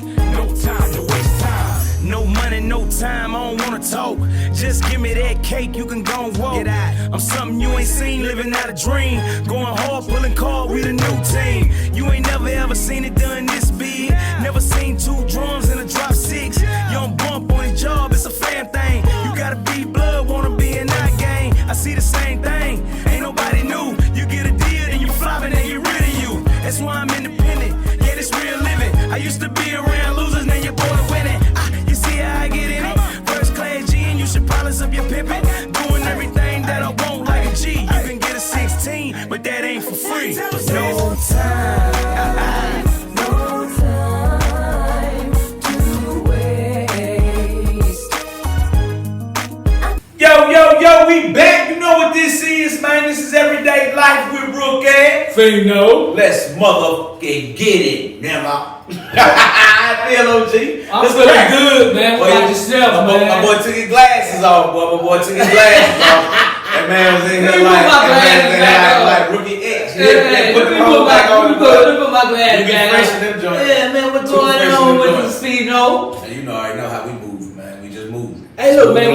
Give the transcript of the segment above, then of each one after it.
No time to waste time. No money, no time, I don't wanna talk. Just give me that cake, you can go and walk. I'm something you ain't seen, living out a dream. Going hard, pulling car, we the new team. You ain't never ever seen it done this big. Never seen 2 drums in a drop 6. You don't bump on his job, it's a fan thing. You gotta be blood, wanna be in that game. I see the same thing, ain't nobody new. You get a deal, then you flopping and get rid of you. That's why I'm independent, yeah, this real living. I used to be around losers, now you're born winning. You see how I get in it? First class G, and you should polish up your pimpin'. Doing everything that I want like a G. You can get a 16, but that ain't for free. No time. Yo, we back. You know what this is, man. This is Everyday Life with Brooke and Fino. Let's motherfucking get it, never. ELWRP. I'm feeling good, man. What about yourself, man? My boy took his glasses off, boy. My boy took his glasses off. That man was in here like Rookie X. Put them back on. Put my glasses back on. Yeah, man, what's going on with this Fino? You know, I already know how we move, man. We just move. Hey, look, man,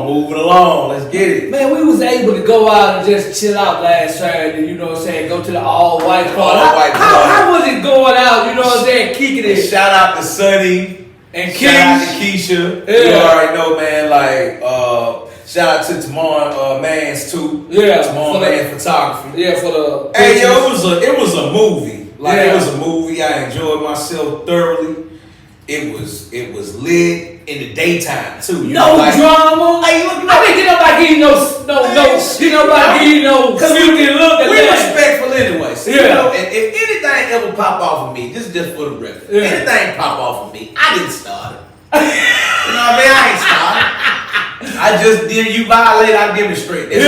moving along. Let's get it. Man, we was able to go out and just chill out last Saturday, you know what I'm saying? Go to the all-white party. How was it going out, you know what I'm saying? Kicking it. Shout out to Sunny. And shout out to Keisha. Yeah. You already know, man, like, shout out to Tamar Mans, too. Yeah. Tamar Mans Photography. Yeah, for the... Hey, yo, it was a movie. Like, it was a movie. I enjoyed myself thoroughly. It was lit in the daytime too. No drama. Hey, look, I mean, get nobody give you no. Get nobody give you no. Cause you can look at we respectful anyway. So, yeah. You know, and if anything ever pop off of me, this is just for the record. Yeah. Anything pop off of me, I didn't start it. You know what I mean? I ain't started. I just did. You violate, I demonstrate. That's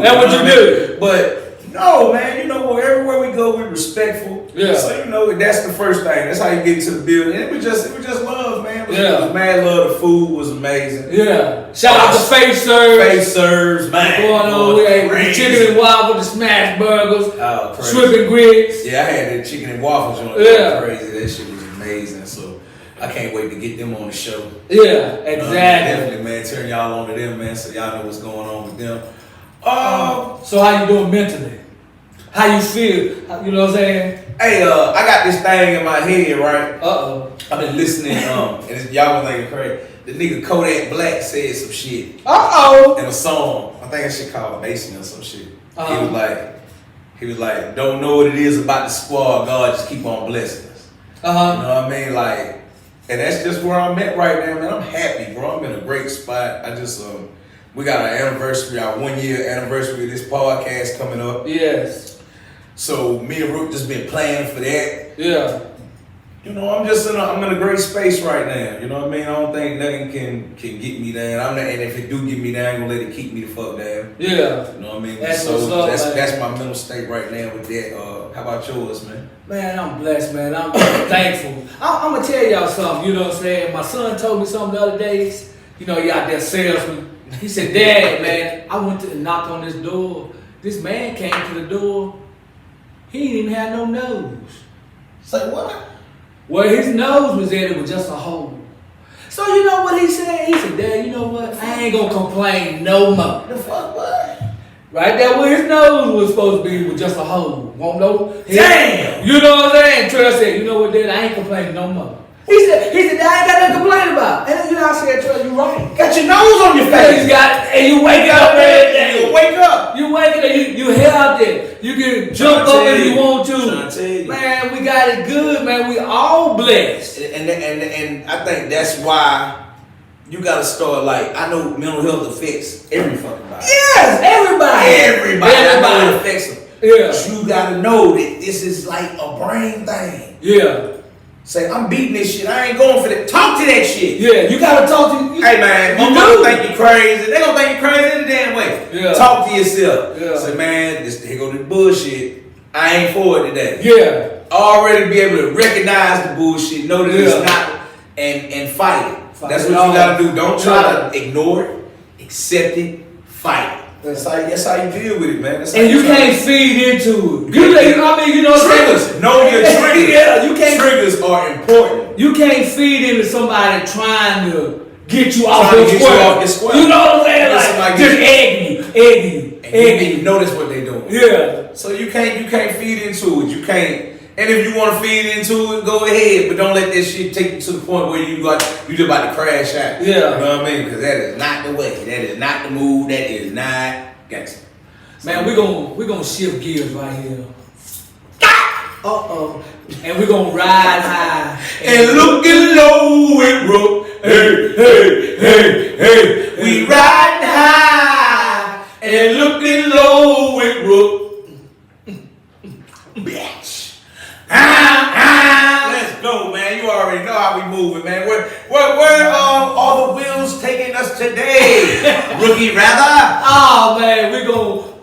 that's what you do. But. No, man, you know what? Everywhere we go, we respectful. Yeah. So you know that's the first thing. That's how you get into the building. It was just love, man. It was mad love. The food was amazing. Yeah. Shout out to Face Serves. Face Serves, man. Going on with chicken and waffles, the smash burgers, crazy. shrimp and grits. Yeah, I had the chicken and waffles on it. Yeah. Crazy. That shit was amazing. So I can't wait to get them on the show. Yeah, exactly. Definitely, man. Turn y'all on to them, man, so y'all know what's going on with them. So how you doing mentally? How you feel? You know what I'm saying? Hey, I got this thing in my head, right? I've been listening, and y'all gonna think it's crazy. The nigga Kodak Black said some shit. In a song. I think that shit called Nation or some shit. He was like, don't know what it is about the squad, God just keep on blessing us. You know what I mean? Like, and that's just where I'm at right now, man. I'm happy, bro. I'm in a great spot. I just we got our anniversary, our 1-year anniversary of this podcast coming up. Yes. So me and Rook just been planning for that. Yeah. You know, I'm in a great space right now. You know what I mean? I don't think nothing can get me down. And if it do get me down, I'm gonna let it keep me the fuck down. Yeah. You know what I mean? That's so what's up, that's my mental state right now with that. How about yours, man? Man, I'm blessed, man. I'm thankful. I'm gonna tell y'all something, you know what I'm saying? My son told me something the other days. You know, he out there salesman. He said, Dad, man, I went to knock on this door. This man came to the door. He didn't even have no nose. Say what? Where his nose was at, it was just a hole. So you know what he said? He said, Dad, you know what? I ain't gonna complain no more. The fuck what? Right there where his nose was supposed to be was just a hole. Won't know? Damn! You know what I'm saying? Trey said, you know what, Dad? I ain't complaining no more. He said, Dad, I ain't got nothing to complain about. And you know, I said, Trey, you right. Got your nose on your face. And you wake up every day. You wake up. You wake up, you healthy. You can jump up if you want to. Man, we got it good, man. We all blessed. And I think that's why you gotta start, like, I know mental health affects every fucking body. Yes, everybody. I know it affects them. Yeah. But you gotta know that this is like a brain thing. Yeah. Say, I'm beating this shit. I ain't going for that. Talk to that shit. Yeah, you gotta talk to Hey man, motherfuckers think you crazy. They gonna think you crazy any damn way. Yeah. Talk to yourself. Yeah. Say, man, here go the bullshit. I ain't for it today. Yeah. Already be able to recognize the bullshit, know that it's not, and fight it. That's what you gotta do. Don't try to ignore it. Accept it. Fight it. That's how you deal with it, man. And you can't feed into it. You know what I'm saying? Triggers. Know your triggers. Yeah, you can't. Triggers are important. You can't feed into somebody trying to get you off your square. You know what I'm saying? Like, just egging you. You notice what they doing. Yeah. So you can't feed into it. You can't. And if you want to feed into it, go ahead. But don't let this shit take you to the point where you just about to crash out. Yeah. You know what I mean? Because that is not the way. That is not the move. That is not gangster. Man, we're gonna shift gears right here. And we're gonna ride high And looking low with rope. Hey. We riding high and looking low with rope. Bitch. Let's go, man. You already know how we moving, man. Where all the wheels taking us today? Rookie rather? Oh man, we're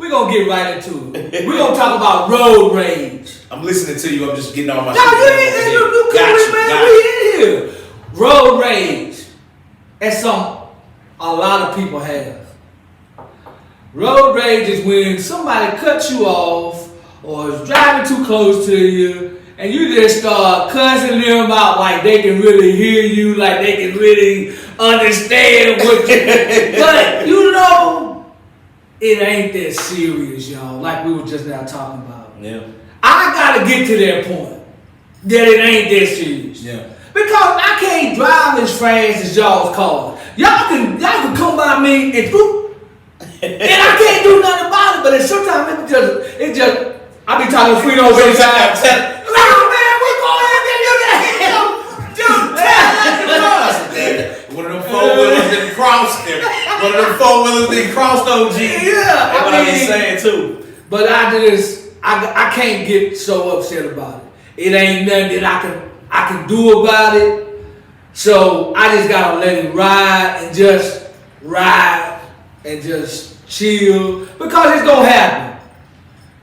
gonna get right into it. We're gonna talk about road rage. I'm listening to you. I'm just getting all my No, shit. you cool, man. We in here. Road rage. That's something a lot of people have. Road rage is when somebody cuts you off or is driving too close to you and you just start cussing them out like they can really hear you, like they can really understand what you. But you know, it ain't that serious, y'all. Like we were just now talking about. Yeah. I gotta get to that point that it ain't that serious. Yeah. Because I can't drive as fast as y'all's cars. Y'all can come by me and whoop, and I can't do nothing about it. But sometimes it just I be talking Frito sometimes. Nah, man, we going in there, you One of them four-wheelers didn't cross them. One of them four-wheelers didn't cross OG. Yeah, that's what I be saying too. But I can't get so upset about it. It ain't nothing that I can do about it. So I just gotta let it ride and just chill because it's gonna happen.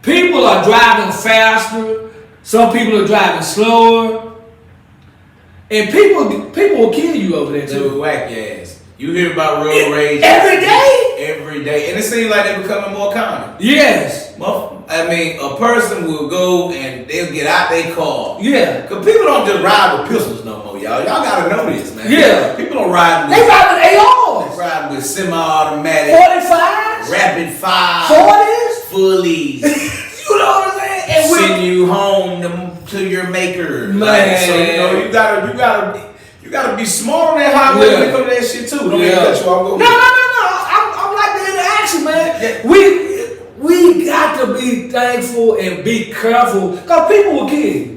People are driving faster. Some people are driving slower. And people will kill you over there They too. will whack your ass. You hear about road rage every day? Every day. And it seems like they're becoming more common. Yes. I mean, a person will go and they'll get out their car. Yeah. Because people don't just ride with pistols no more, y'all. Y'all gotta know this, man. Yeah. People don't ride with... They ride with ARs. They ride with semi-automatic... 45s. Rapid fire. 40s. Fullies. You know what I'm saying? And send you home to your maker. Man. Like, so you gotta be smart on that highway when it comes to that shit too. Don't even cut you off. No. I'm like the interaction, man. Yeah. We got to be thankful and be careful because people will kill you. Do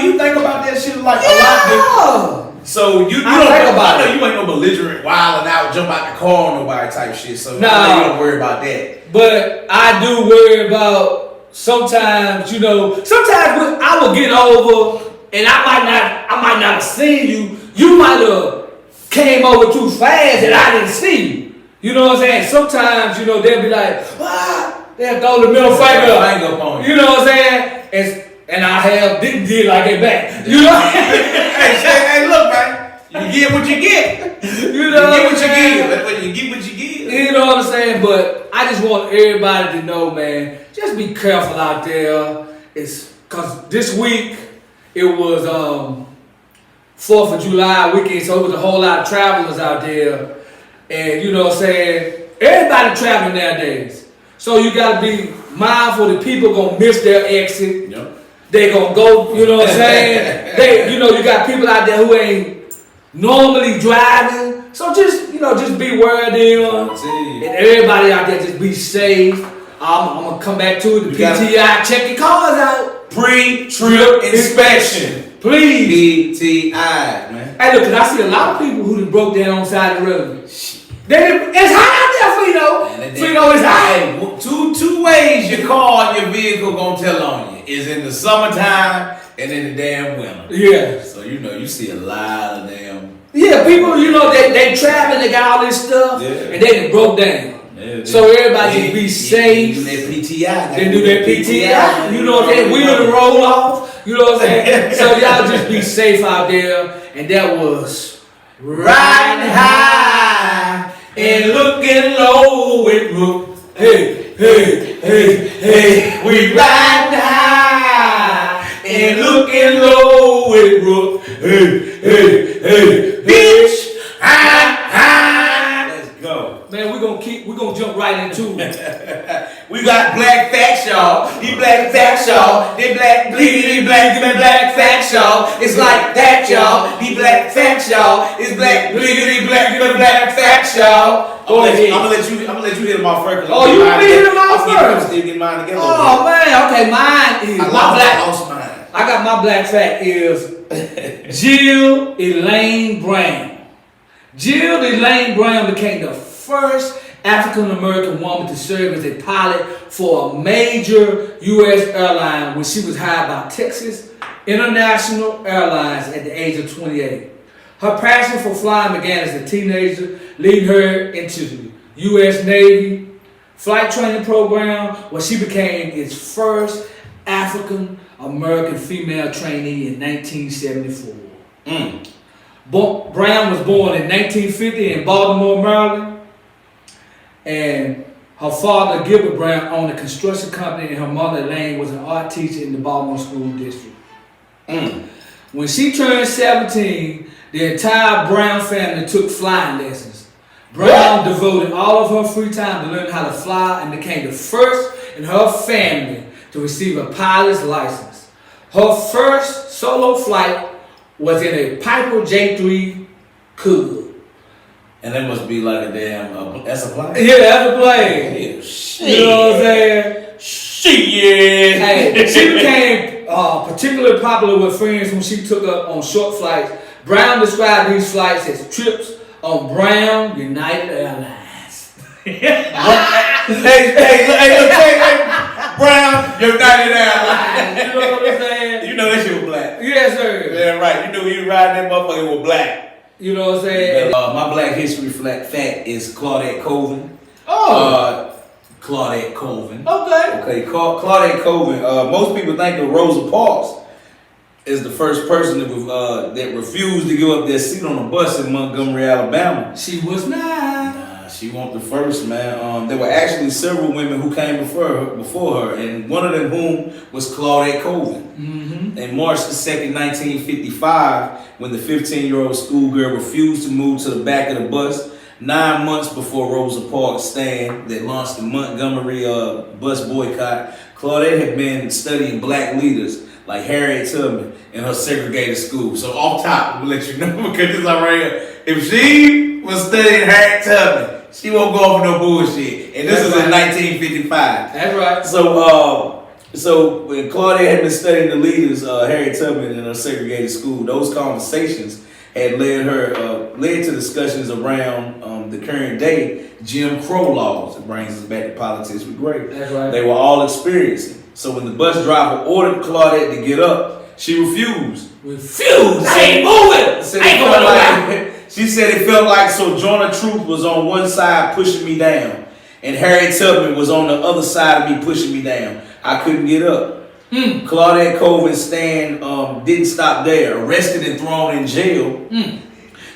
you think about that shit like a lot? So you don't think about it. You ain't no belligerent, wilding out, jump out the car on nobody type shit. So you don't worry about that. But I do worry about sometimes I will get over and I might not have seen you. You might have came over too fast and I didn't see you. You know what I'm saying? Sometimes, they'll be like, they'll throw the middle finger up on you. You know what I'm saying? And I did like it back. You know? Hey, look, man. You get what you get. You know what you give. That's when you get what you give. You know what I'm saying? But I just want everybody to know, man, just be careful out there. It's because this week it was 4th of July weekend, so it was a whole lot of travelers out there. And you know what I'm saying? Everybody traveling nowadays. So you gotta be mindful that people gonna miss their exit. Yep. They gonna go, you know what I'm saying? You got people out there who ain't normally driving. So just be aware of them. And everybody out there just be safe. I'm gonna come back to it. The PTI, check your cars out. Pre-trip inspection. Please. PTI, man. Hey, look, 'cause I see a lot of people who done broke down on the side of the road. It's hot out there, Frito. Frito is hot. Two ways your car and your vehicle gonna tell on you is in the summertime and in the damn winter. Yeah. So you see a lot of damn. Yeah, people, they traveling, they got all this stuff, and they done broke down. So everybody just be safe. Do that PTI. They do that PTI. You know what I'm saying? Wheel to roll off. You know what I'm saying? So y'all just be safe out there. And that was riding high and looking low with rope. Hey, we riding high and looking low it, bro. Hey, bitch. Let's go. Man, we're gonna jump right into it. We got black facts, y'all. He black facts, y'all. They black bleedy, black facts, y'all. It's like that, y'all. He black facts, y'all. It's black bleedy, black facts, y'all. I'm gonna let you hit him off first. Oh, you want me to hit him off first? I'm still getting mine together. Oh man, okay, mine is I lost mine. I got my black fact is Jill Elaine Brown. Jill Elaine Brown became the first African American woman to serve as a pilot for a major U.S. airline when she was hired by Texas International Airlines at the age of 28. Her passion for flying began as a teenager, leading her into the U.S. Navy flight training program, where she became its first African American female trainee in 1974. Brown was born in 1950 in Baltimore, Maryland, and her father, Gilbert Brown, owned a construction company, and her mother, Elaine, was an art teacher in the Baltimore School District. When she turned 17, the entire Brown family took flying lessons. Brown devoted all of her free time to learn how to fly and became the first in her family to receive a pilot's license. Her first solo flight was in a Piper J3 Cougar. And that must be like a damn, that's a plane? Yeah, that's a plane. Yeah, shit. You know what I'm saying? Shit. Hey, she became particularly popular with friends when she took up on short flights. Brown described these flights as trips on Brown United Airlines. hey, Brown United Airlines. You know what I'm saying? You know that shit was black. Yes, sir. Yeah, right. You knew you riding that motherfucker with black. You know what I'm saying? My black history fact is Claudette Colvin. Claudette Colvin. Okay, Claudette Colvin. Most people think of Rosa Parks as the first person that refused to give up their seat on a bus in Montgomery, Alabama. She was not. Nah, she wasn't the first, man. There were actually several women who came before her, and one of them whom was Claudette Colvin. In March the 2nd, 1955, when the 15-year-old schoolgirl refused to move to the back of the bus, 9 months before Rosa Parks' stand that launched the Montgomery bus boycott, Claudette had been studying black leaders like Harriet Tubman in her segregated school. So off top, I'm gonna let you know, because this is right here. If she was studying Harriet Tubman, she won't go off no bullshit. And this is in 1955. That's right. So when Claudette had been studying the leaders, Harriet Tubman in her segregated school, those conversations had led to discussions around the current day Jim Crow laws. It brings us back to politics with Gray. That's right. They were all experiencing. So when the bus driver ordered Claudette to get up, she refused. I ain't moving. I ain't going nowhere. She said it felt like Sojourner Truth was on one side pushing me down, and Harriet Tubman was on the other side of me pushing me down. I couldn't get up. Claudette Colvin's stand didn't stop there. Arrested and thrown in jail.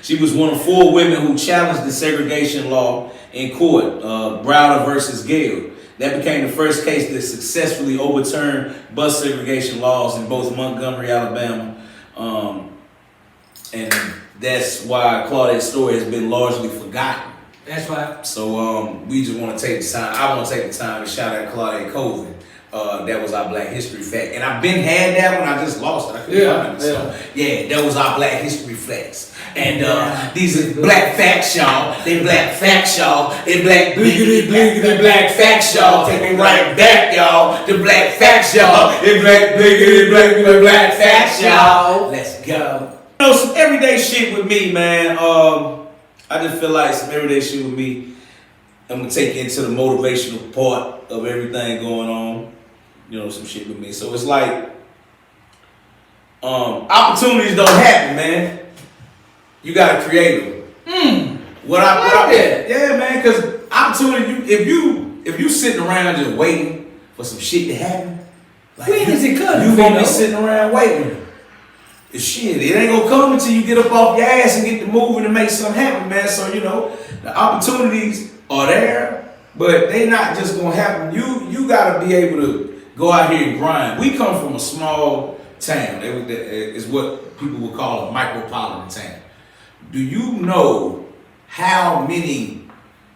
She was one of 4 women who challenged the segregation law in court, Browder versus Gale. That became the first case that successfully overturned bus segregation laws in both Montgomery, Alabama. And that's why Claudette's story has been largely forgotten. That's right. So we just want to take the time. I want to take the time to shout out Claudette Colvin. That was our black history fact. And I've been had that one, I just lost it. I couldn't find it. So yeah, that was our black history facts. And these are black facts, y'all. They black facts, y'all. They black bliggity black facts, y'all. Take me right back, y'all. The black facts, y'all. They black bliggity black facts, y'all. Let's go. You know, some everyday shit with me, man. I just feel like some everyday shit with me. I'm gonna take you into the motivational part of everything going on. You know, some shit with me. So it's like opportunities don't happen, man. You gotta create them. Yeah, man, because opportunity. If you sitting around just waiting for some shit to happen, like when is it coming? You gonna be sitting around waiting. Shit, it ain't gonna come until you get up off your ass and get to moving and make something happen, man. So you know, the opportunities are there, but they not just gonna happen. You gotta be able to go out here and grind. We come from a small town. It's what people would call a micropolitan town. Do you know how many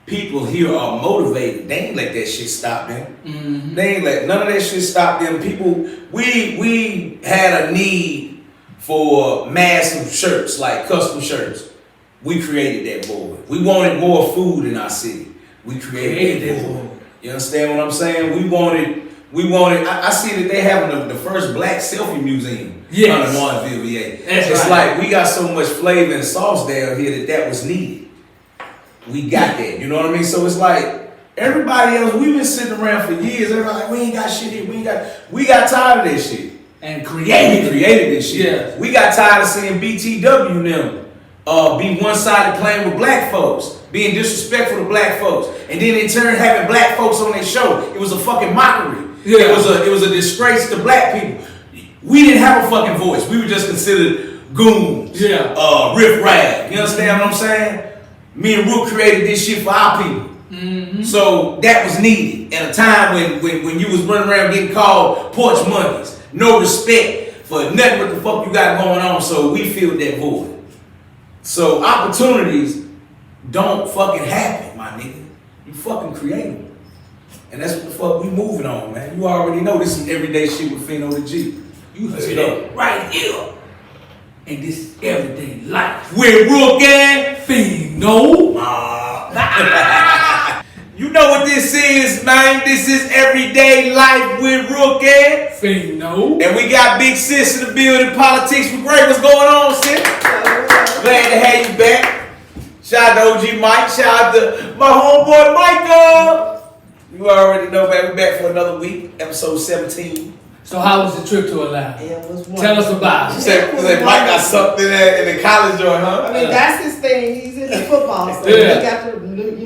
people here are motivated? They ain't let that shit stop them. Mm-hmm. They ain't let none of that shit stop them. People, we had a need for massive shirts, like custom shirts. We created that board. We wanted more food in our city. We created that board. You understand what I'm saying? We wanted. I see that they having the first black selfie museum under Martinsville, VA. It's like we got so much flavor and sauce down here that was needed. We got that. You know what I mean? So it's like everybody else. We've been sitting around for years. Everybody like, we ain't got shit here. We got tired of this shit and created this shit. Yeah. We got tired of seeing BTW and them be one-sided playing with black folks, being disrespectful to black folks, and then in turn having black folks on their show. It was a fucking mockery. Yeah. It was a disgrace to black people. We didn't have a fucking voice. We were just considered goons. Yeah. Riff raff. You understand what I'm saying? Me and Rook created this shit for our people. Mm-hmm. So that was needed at a time when you was running around getting called porch monkeys. No respect for nothing what the fuck you got going on. So we filled that void. So opportunities don't fucking happen, my nigga. You fucking create them. And that's what the fuck we moving on, man. You already know this is everyday shit with Fino the G. You heard it right here. And this is everyday life. With Rook and Fino. You know what this is, man. This is everyday life with Rook and Fino. And we got Big Sis in the building. Politics with Great. What's going on, sis? Glad to have you back. Shout out to OG Mike. Shout out to my homeboy Michael. You already know, man. We're back for another week, episode 17. So how was the trip to Atlanta? It was wonderful. Tell us about it. You said Mike got something in the college joint, huh? I mean, that's his thing. He's in the football, so Yeah. he got to,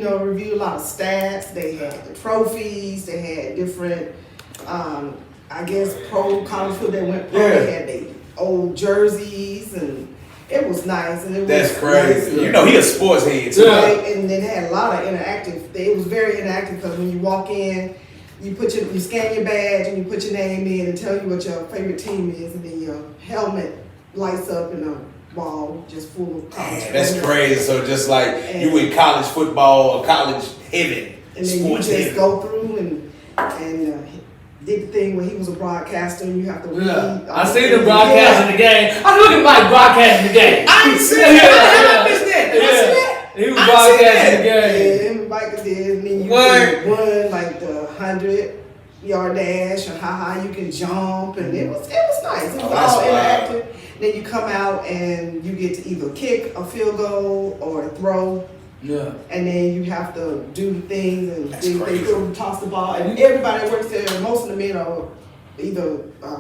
review a lot of stats. They had the trophies. They had different, I guess, pro college football. They went pro. Yeah. They had their old jerseys, and it was nice. And it That's was crazy. nice. You know, he a sports head too. Yeah. And they had a lot of interactive. It was very interactive because when you walk in, you scan your badge and you put your name in and tell you what your favorite team is, and then your helmet lights up in a wall just full of college. Man, that's crazy. So just like And- you in college football or college heaven, And then you sports just heaven. go through and did the thing where he was a broadcaster and you have to read. Yeah. I seen the broadcasting the game. I look at Mike broadcasting the game. I ain't seen Yeah, that. I missed that. Did I see that? He was I broadcasting the Yeah, game. him and Mike did, and then you What? can run like the 100-yard dash or how high you can jump, and it was nice. It was Oh, that's all wild. interactive. Then you come out and you get to either kick a field goal or a throw, Yeah. and then you have to do things and That's they crazy. toss the ball, and everybody that works there. Most of the men are either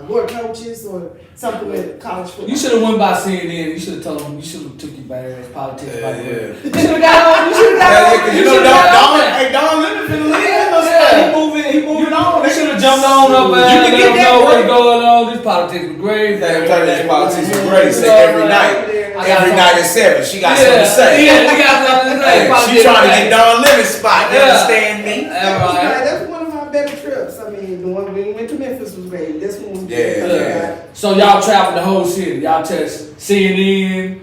board coaches or something with college football. You should have went by CNN. You should have told him. You should have took your badge, politics. Yeah, by the way. yeah. You should have got on. You should have got Yeah, on. cause You you know should have got on. Don Lemon finna leave. Yeah. He moving on. You should have jumped on up and You can let get them that, know bro. what's going on. This politics was great. This politics is great. Say Yeah. every night. I got Every some- night at 7. She got something to say. Yeah, we got something to say. Hey, Politics she trying to was get Don Lemon's spot. You Yeah. understand me? All Yeah, right. that's one of my better trips. I mean, the one when we went to Memphis was great. This one was Yeah, good. yeah. So y'all traveled the whole city. Y'all test CNN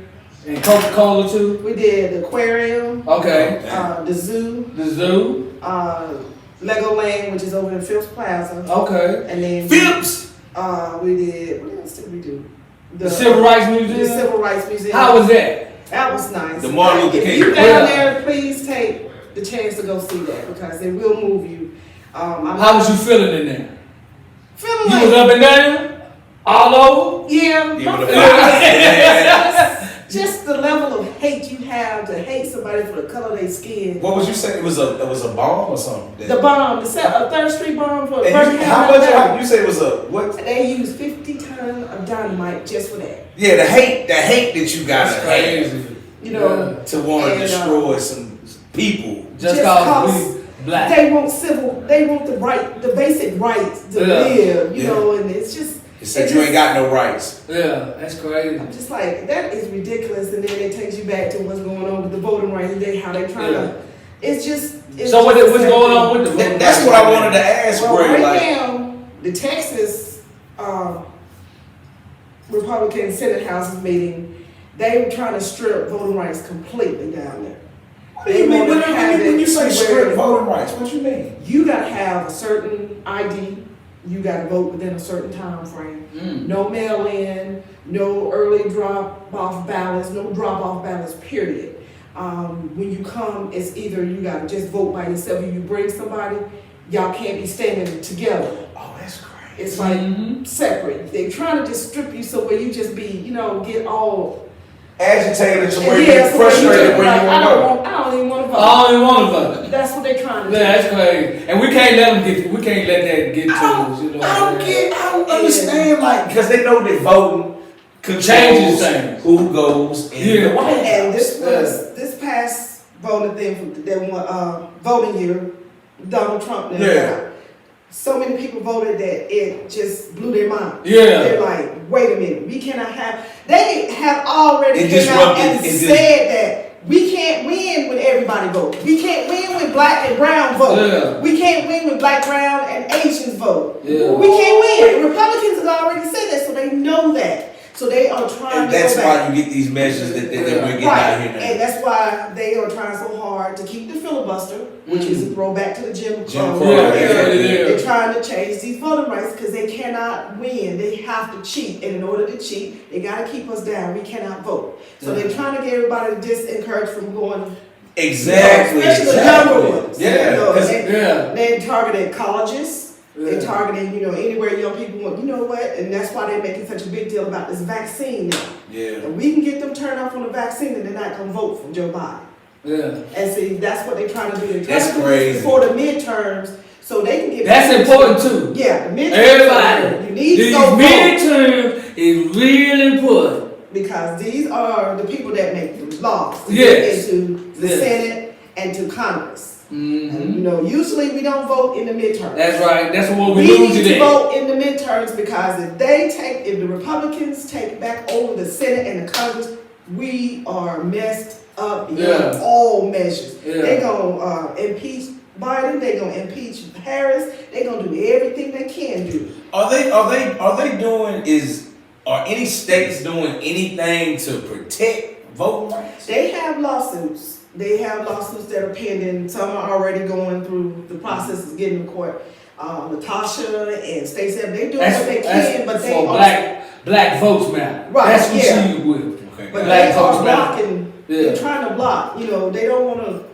and Coca-Cola too. We did the aquarium, Okay. the zoo, The zoo. Legoland, which is over in Phillips Plaza, Okay. and then Phillips. we did. What else did we do? The Civil Rights Museum. The Civil Rights Museum. How was that? That was nice. The Martin Luther If King. you down Yeah. there, please take the chance to go see that because it will move you. How was you feeling in there? feeling You like was up and down, all over. yeah, Give it a Yeah. just the level of hate you have to hate somebody for the color of their skin. What was you saying? It was a bomb or something? The bomb, the Third Street bomb for And Birmingham. how much? You say it was a what? They used 50 tons of dynamite just for that. Yeah, the hate that you gotta That's hate crazy. You know, to want to And, destroy some people. Just Just cause cause we black. they want the basic rights to Yeah. live, you Yeah. know, and it's just. It said it you just- ain't got no rights. Yeah, that's crazy. I'm just like, that is ridiculous, and then it takes you back to what's going on with the voting rights, how they trying Yeah. to. It's just. It's So just what's going on with the That's what I wanted to ask, Well, Greg. right Like, now, the Texas Republican Senate Houses meeting, they were trying to strip voting rights completely down there. What do you mean? When you say strip voting rights, what you mean? You gotta have a certain ID. You gotta vote within a certain time frame. No mail-in, no early drop-off ballots, no drop-off ballots, period. When you come, it's either you gotta just vote by yourself, or you bring somebody, y'all can't be standing together. Oh, that's crazy. It's like separate. They're trying to just strip you so where you just be, get all agitated to where you're frustrated where you want to go. I don't even want to vote. I don't even want to vote. That's what they're trying to do. Yeah, that's crazy. And we can't let that get to us. I don't understand, like, because they know that voting changes things. Who goes in the White House. And this past voting thing from voting year, Donald Trump. So many people voted that it just blew their mind. Yeah. They're like, wait a minute, we cannot have. They have already came out and said that we can't win when everybody votes. We can't win when black and brown vote. Yeah. We can't win when black, brown, and Asians vote. Yeah. We can't win. The Republicans have already said that, so they know that. So they are trying and to that's go why back. you get these measures that we're getting Right. out here now. And that's why they are trying so hard to keep the filibuster, which is a throwback to the Jim Crow. They're trying to change these voting rights because they cannot win. They have to cheat. And in order to cheat, they got to keep us down. We cannot vote. So they're trying to get everybody to discourage from going. Exactly. Especially the younger ones. Yeah. They targeted colleges. They're targeting, anywhere young people want. You know what? And that's why they're making such a big deal about this vaccine now. Yeah. And we can get them turned off on the vaccine and they're not going to vote for Joe Biden. Yeah. And see, that's what they're trying to do. They're That's trying to do crazy. this before the midterms so they can get. That's important too. Yeah, the midterms. Everybody. You need These to go vote. midterms is really important. Because these are the people that make the laws. To Yes. get into the Yes. Senate and to Congress. Mm-hmm. And, usually we don't vote in the midterms. That's right. That's what we We lose need to today. vote in the midterms because if the Republicans take back over the Senate and the Congress, we are messed up beyond all measures. Yeah. They're gonna impeach Biden. They're gonna impeach Harris. They're gonna do everything they can do. Are any states doing anything to protect voting rights? They have lawsuits. That are pending. Some are already going through the process of getting to court. Natasha and Stacey, they do what they can, but they for black votes matter. Right, That's what yeah. she with. Okay. But Black they folks are matter. blocking. Yeah. They're trying to block. They don't want to.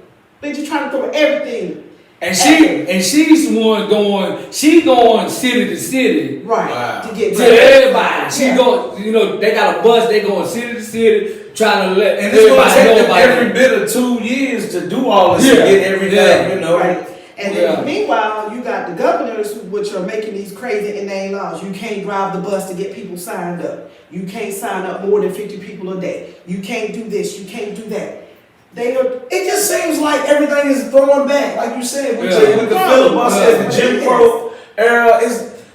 They're just trying to throw everything. And she's the one going. She going city to city. Right. Wow. To get To everybody. She going. They got a bus. They going city to city. Trying to let And it's going to take them everybody every bit of 2 years to do all this Yeah. to get everything, Right. And then Yeah. meanwhile, you got the governors which are making these crazy inane laws. You can't drive the bus to get people signed up. You can't sign up more than 50 people a day. You can't do this. You can't do that. It just seems like everything is thrown back, like you said, with Yeah. the filibuster and the Jim Crow era.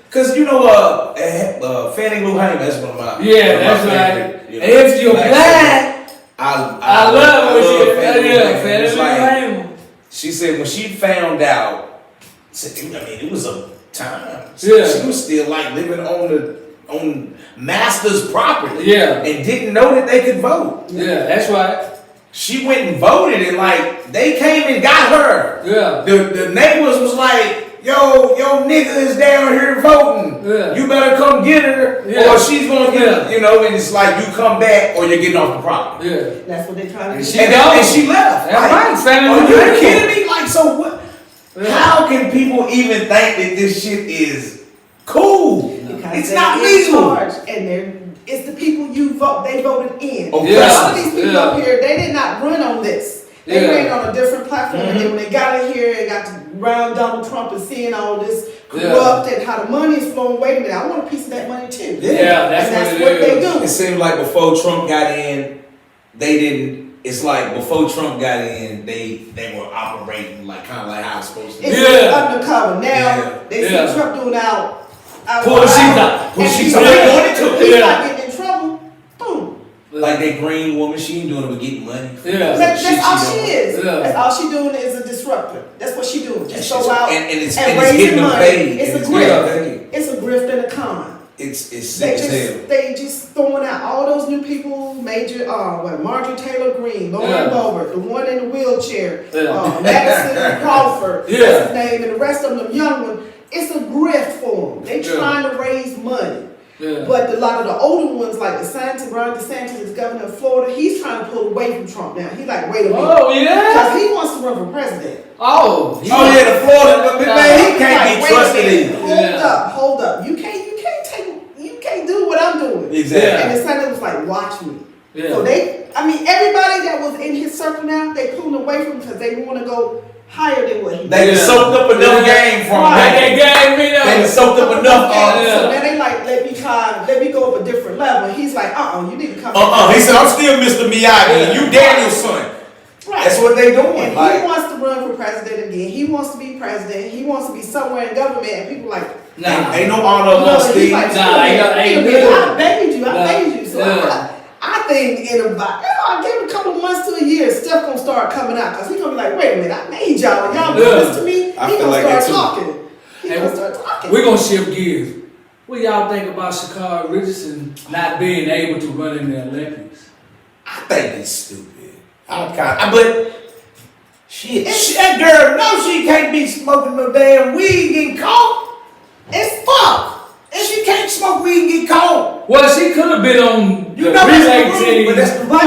Because Fannie Lou Hamer, that's one of my that's favorite, right. If you're black, I love what she Fannie Lou Hamer. Fannie It's Lou like, Hamer. she said when she found out, it was a time. Yeah. She was still like living on master's property. Yeah. And didn't know that they could vote. Yeah, that's right. She went and voted and they came and got her. Yeah. The neighbors was like, yo nigga is down here voting. Yeah. You better come get her or she's gonna get her, and it's like you come back or you're getting off the property. Yeah. That's what they're trying to do. And she left. That's right. Fannie Are Lou you Hamer. kidding me? Like, so what? Yeah. How can people even think that this shit is cool? Because It's they not in legal. charge, and it's the people they voted in. Okay. A lot of these people up here, they did not run on this. They Yeah. ran on a different platform, and then when they got in here and got to around Donald Trump and seeing all this corrupt and how the money is flowing, wait a minute, I want a piece of that money too. Yeah, that's and what what they do. It seemed like before Trump got in, they didn't. It's like before Trump got in, they were operating kind of like how it's supposed to be. It's undercover. Now they see Yeah. Trump doing out. Pull the sheets out. Pull the and sheets he's out. not- They doing it too. He's Yeah. not getting in trouble. Boom. Like that green woman, she ain't doing it but getting money. Yeah. That's all she doing. is. Yeah. That's all she doing is a disruptor. That's what she doing. Just That's go out and it's and getting raising them money. paid. It's a and grift. paid. It's a grift and a con. It's sick as hell. They just throwing out all those new people, Marjorie Taylor Greene, Lauren Boebert, the one in the wheelchair, Madison Crawford, what's his name, and the rest of them young ones. It's a grift for them. They trying to raise money. Yeah. But a lot of the older ones, like Ron DeSantis is governor of Florida, he's trying to pull away from Trump now. He's like, wait a minute. Oh, yeah? Because he wants to run for president. Oh, the Florida, but man, he can't be trusted either. Hold up. You can't do what I'm doing. Exactly. And the senator was like, watch me. Yeah. So everybody that was in his circle now, they pulling away from him because they want to go higher than what he They just soaked up enough game from him. They just soaked up enough. So then they like, let me go up a different level. And he's like, you need to come. He said, I'm still Mr. Miyagi, and you Daniel's son. Right. That's what they doing. And he wants to run for president again. He wants to be president. He wants to be somewhere in government. And people like, ain't no honor amongst these. Like, I begged you. So I think in about, I gave it a couple of months to a year, stuff gonna start coming out. Because he's gonna be like, wait a minute, I made y'all. Y'all do this to me. He's gonna start talking. He's gonna start talking. We're gonna shift gears. What y'all think about Sha'Carri Richardson not being able to run in the Olympics? I think it's stupid. But shit, that girl knows she can't be smoking no damn weed getting caught. It's fuck. And she can't smoke weed and get caught. Well, she could have been on the relay team. But that's the rules,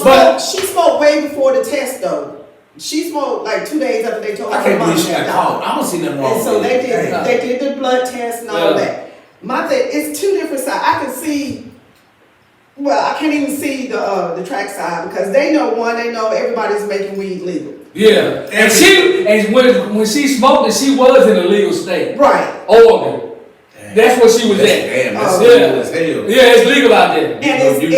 man. She smoked way before the test, though. She smoked like 2 days after they told her. I can't believe she got caught. I don't see nothing wrong with that. And so they did the blood test and all that. My thing, it's two different sides. I can see. Well, I can't even see the track side because they know everybody's making weed legal. Yeah, and when she smoked it, she was in a legal state. Right. Oregon. That's where she was at. Damn, that's legal as hell. Yeah, it's legal out there.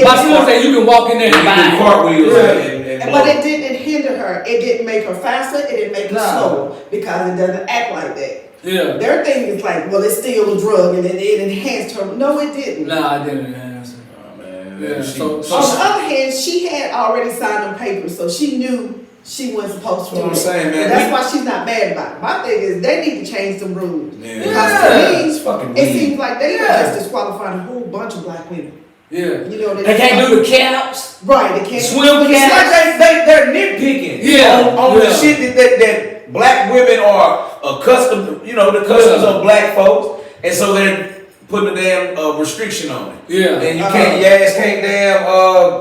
My school say you can walk in there and buy cartwheels. But it didn't hinder her. It didn't make her faster. It didn't make her slower because it doesn't act like that. Yeah. Their thing is like, well, it's still a drug and it enhanced her. No, it didn't. Nah, it didn't enhance her. Oh man. Yeah. So on the other hand, she had already signed them papers, so she knew she wasn't supposed to do it. That's what I'm saying, man. That's why she's not mad about it. My thing is they need to change some rules. Yeah. Because to me, it seems like they just disqualified a whole bunch of black women. Yeah. You know, they can't do the caps. Right, they can't swim caps. It's like they're nitpicking. Yeah. On the shit that black women are accustomed, the customs of black folks, and so they're putting a damn restriction on it. Yeah. And your ass can't damn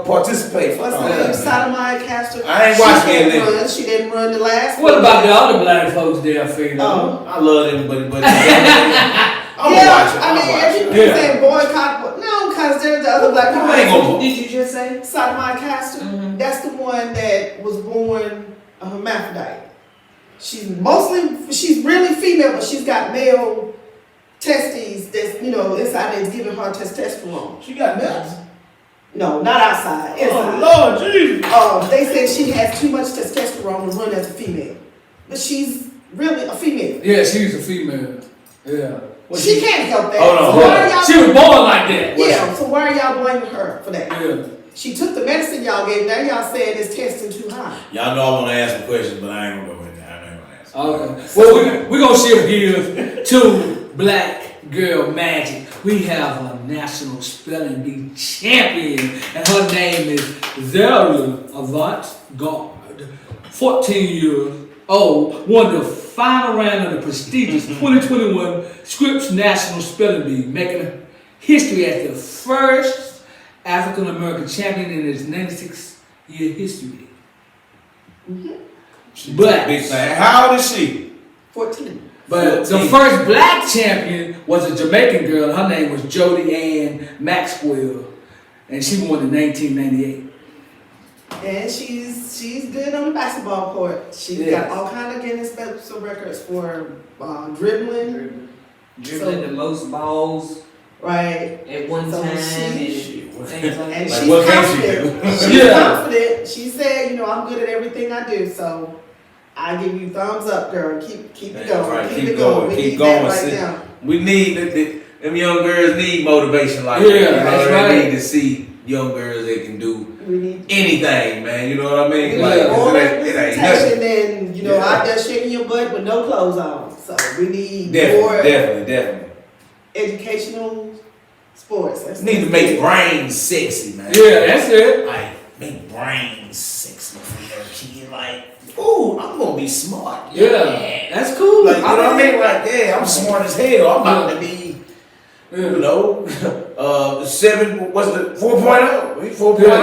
participate. What's the name? Sodomite Castro. I ain't watching it. She didn't run the last one. What about the other black folks there, Fade? I love everybody, but I'm watching. I mean, if you saying boycott, no, because there's the other black people. Did you just say? Sodomite Castro. Mm-hmm. That's the one that was born a hermaphrodite. She's really female, but she's got male testes that's, inside there is giving her testosterone. She got nuts? No, not outside. Inside. Oh, Lord Jesus. They said she has too much testosterone to run as a female. But she's really a female. Yeah, she's a female. Yeah. She can't help that. Hold on. She was born like that. Yeah, so why are y'all blaming her for that? Yeah. She took the medicine y'all gave, now y'all saying it's testing too high. Y'all know I want to ask some questions, but I ain't going to go in there. I ain't going to ask. Okay. Well, we're going to shift gears to Black Girl Magic. We have a national spelling bee champion, and her name is Zara Avant-Garde. 14 years old, won the final round of the prestigious 2021 Scripps National Spelling Bee, making history as the first African American champion in its 96-year history. Mm-hmm. But big thing. How old is she? 14. But the first black champion was a Jamaican girl. Her name was Jody Ann Maxwell, and she won in 1998. And she's good on the basketball court. She's got all kind of Guinness records for dribbling. Dribbling the most balls. Right. At one time. She's what confident. Can she do? She's confident. She said, I'm good at everything I do, so I give you thumbs up, girl. Keep it going. Right. Keep it going. Keep going. Right now. We need them young girls need motivation like that. That's right. They need to see young girls that can do anything, man. You know what I mean? More it ain't nothing. than out there shaking your butt with no clothes on. So we need more definitely educational Sports. Need to make brains sexy, man. Yeah, that's it. Like, make brains sexy for your kid. Like, ooh, I'm gonna be smart. Yeah, that's cool. Like, you know what I mean? Like, yeah, I'm smart as hell. I'm about to be, you know, 4.0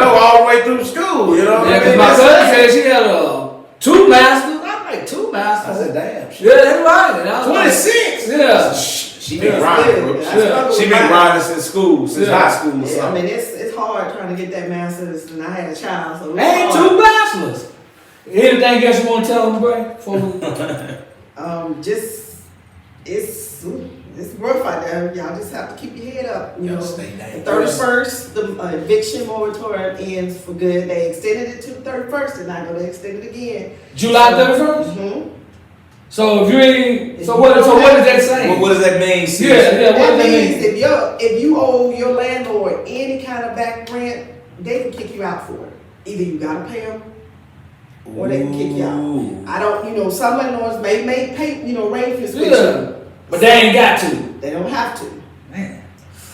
all the way through school, you know what I Yeah, mean? cause my cousin said she had 2 masters. I'm like, 2 I masters. said, damn. Yeah, that's right. And I was 26? Like, yeah. She been riding, bro. Yeah. She been riding since school, since high school or Yeah, I something. mean, it's hard trying to get that master's, and I had a child, so it's Ain't hard. 2 bachelors. Anything else you want to tell them, Bray? Before we... Just it's rough out there. Y'all just have to keep your head up. You know, Stay the down. 31st, the eviction moratorium ends for good. They extended it to the 31st, and I know they extended it again. July 31st? Mm-hmm. So if you ain't, so what is that saying? What does that mean? Sis? Yeah, what That does that means mean? if you owe your landlord any kind of back rent, they can kick you out for it. Either you gotta pay them, or they can kick you out. I don't, some landlords may pay, rain for inspection. Yeah, but they ain't got to. They don't have to. Man.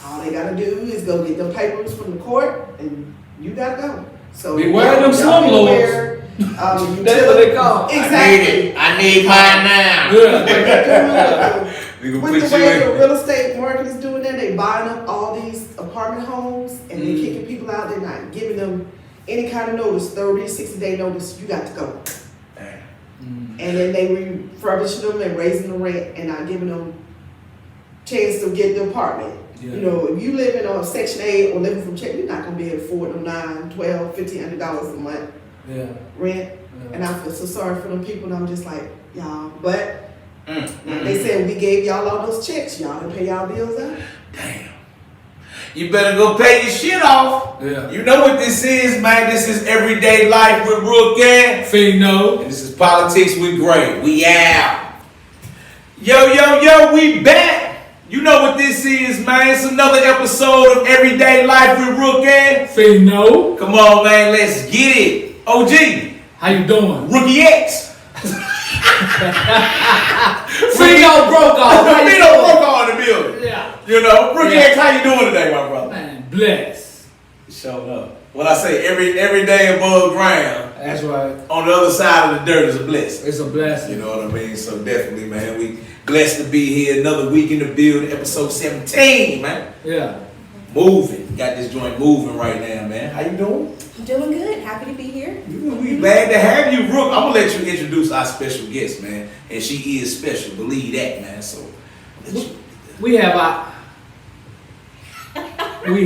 All they gotta do is go get them papers from the court, and you gotta go. So Beware them y'all slum be lords. aware, That's what they call it. Exactly. I need mine now. Yeah. We gonna With put the you way the in. real estate market is doing that, they buying up all these apartment homes and they're kicking people out. They're not giving them any kind of notice, 30, 60-day notice. You got to go. And then they refurbishing them and raising the rent and not giving them chance to get the apartment. Yeah. If you live in a Section 8 or living from check, you're not gonna be able to afford them $9, $12, $1,500 a month Yeah. rent. And I feel so sorry for them people. And I'm just like, y'all, but they said we gave y'all all those checks. Y'all didn't pay y'all bills out. Damn. You better go pay your shit off. Yeah. You know what this is, man? This is Everyday Life with Rookie. Fino. And this is Politics with Gray. We out. Yo, we back. You know what this is, man. It's another episode of Everyday Life with Rookie. Fino. Come on, man. Let's get it. OG. How you doing? Rookie X. Fino broke off. How you Fino doing? broke on in the building. Yeah. Rookie Yeah. X, how you doing today, my brother? Man, bless. Showing up. When I say every day above ground, That's right. on the other side of the dirt is a blessing. It's a blessing. You know what I mean? So definitely, man, we blessed to be here. Another week in the building, episode 17, man. Yeah. Moving. Got this joint moving right now, man. How you doing? I'm doing good. Happy to be here. We glad to have you, Rook. I'm gonna let you introduce our special guest, man. And she is special. Believe that, man. So I'll let you. We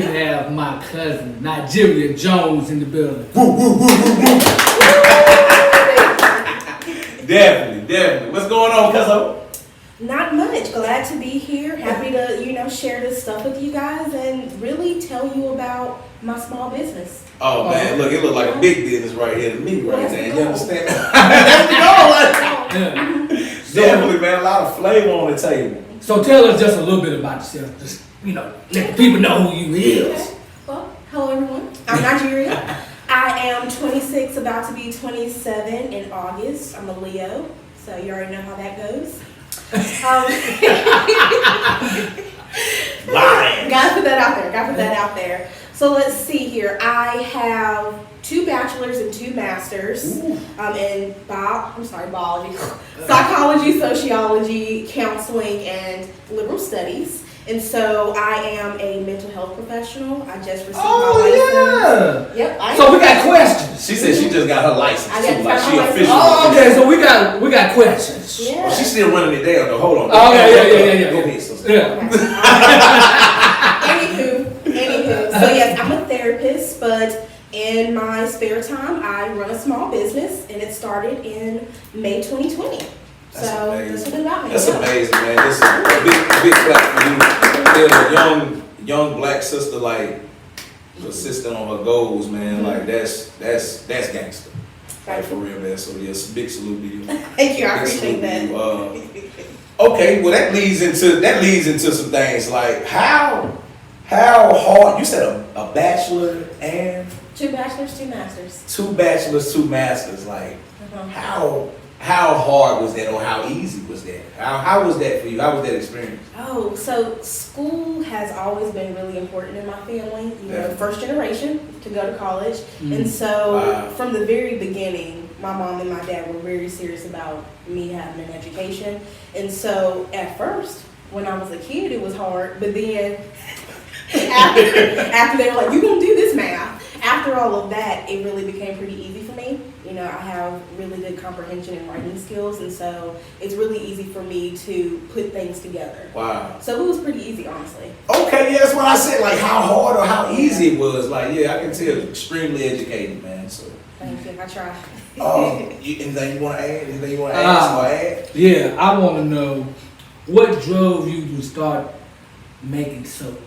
have my cousin, Nigeria Jones, in the building. Definitely. What's going on, Cuzzo? Not much. Glad to be here. Happy to, share this stuff with you guys and really tell you about my small business. Oh man, look, it look like a big business right here to me right That's now. the You goal. understand? That's the goal, right? Yeah. Definitely, man. A lot of flavor on the table. So tell us just a little bit about yourself. Just, let the people know who you is. Okay. Well, hello everyone. I'm Nigeria. I am 26, about to be 27 in August. I'm a Leo, so you already know how that goes. Lying. Gotta put that out there. So let's see here. I have 2 bachelors and 2 masters in biology, psychology, sociology, counseling, and liberal studies. And so I am a mental health professional. I just received my license. Yep. So we got questions. She said she just got her license I too, got like my she license. official. Oh, okay. So we got questions. Yeah. Well, she's still running it down though. Hold on. Oh, yeah. Go ahead, sister. Yeah. Anywho. So yes, I'm a therapist, but in my spare time, I run a small business, and it started in May 2020. That's So amazing. that's a bit about me. That's Yeah. amazing, man. This is a big clap for you. There's a young black sister like persistent on her goals, man. Like that's gangster. Like for real, man. So yes, big salute to you. Thank you. I Big appreciate salute to that. you. Okay, well that leads into some things like how hard. You said a bachelor and 2 bachelors, 2 masters. 2 bachelors, 2 masters. Like how how hard was that, or how easy was that? How was that for you? How was that experience? Oh, so school has always been really important in my family. You know, Yeah. first generation to go to college. Mm. And so Wow. from the very beginning, my mom and my dad were very serious about me having an education. And so at first, when I was a kid, it was hard. But then after they were like, you're going to do this math. After all of that, it really became pretty easy for me. You know, I have really good comprehension and writing skills, and so it's really easy for me to put things together. Wow. So it was pretty easy, honestly. Okay, yeah, that's what I said. Like how hard or how easy it was. Like, yeah, I can tell. Extremely educated, man. So. Thank you. I try. Anything you want to add? Anything you want to ask or add? Yeah, I want to know what drove you to start making soap.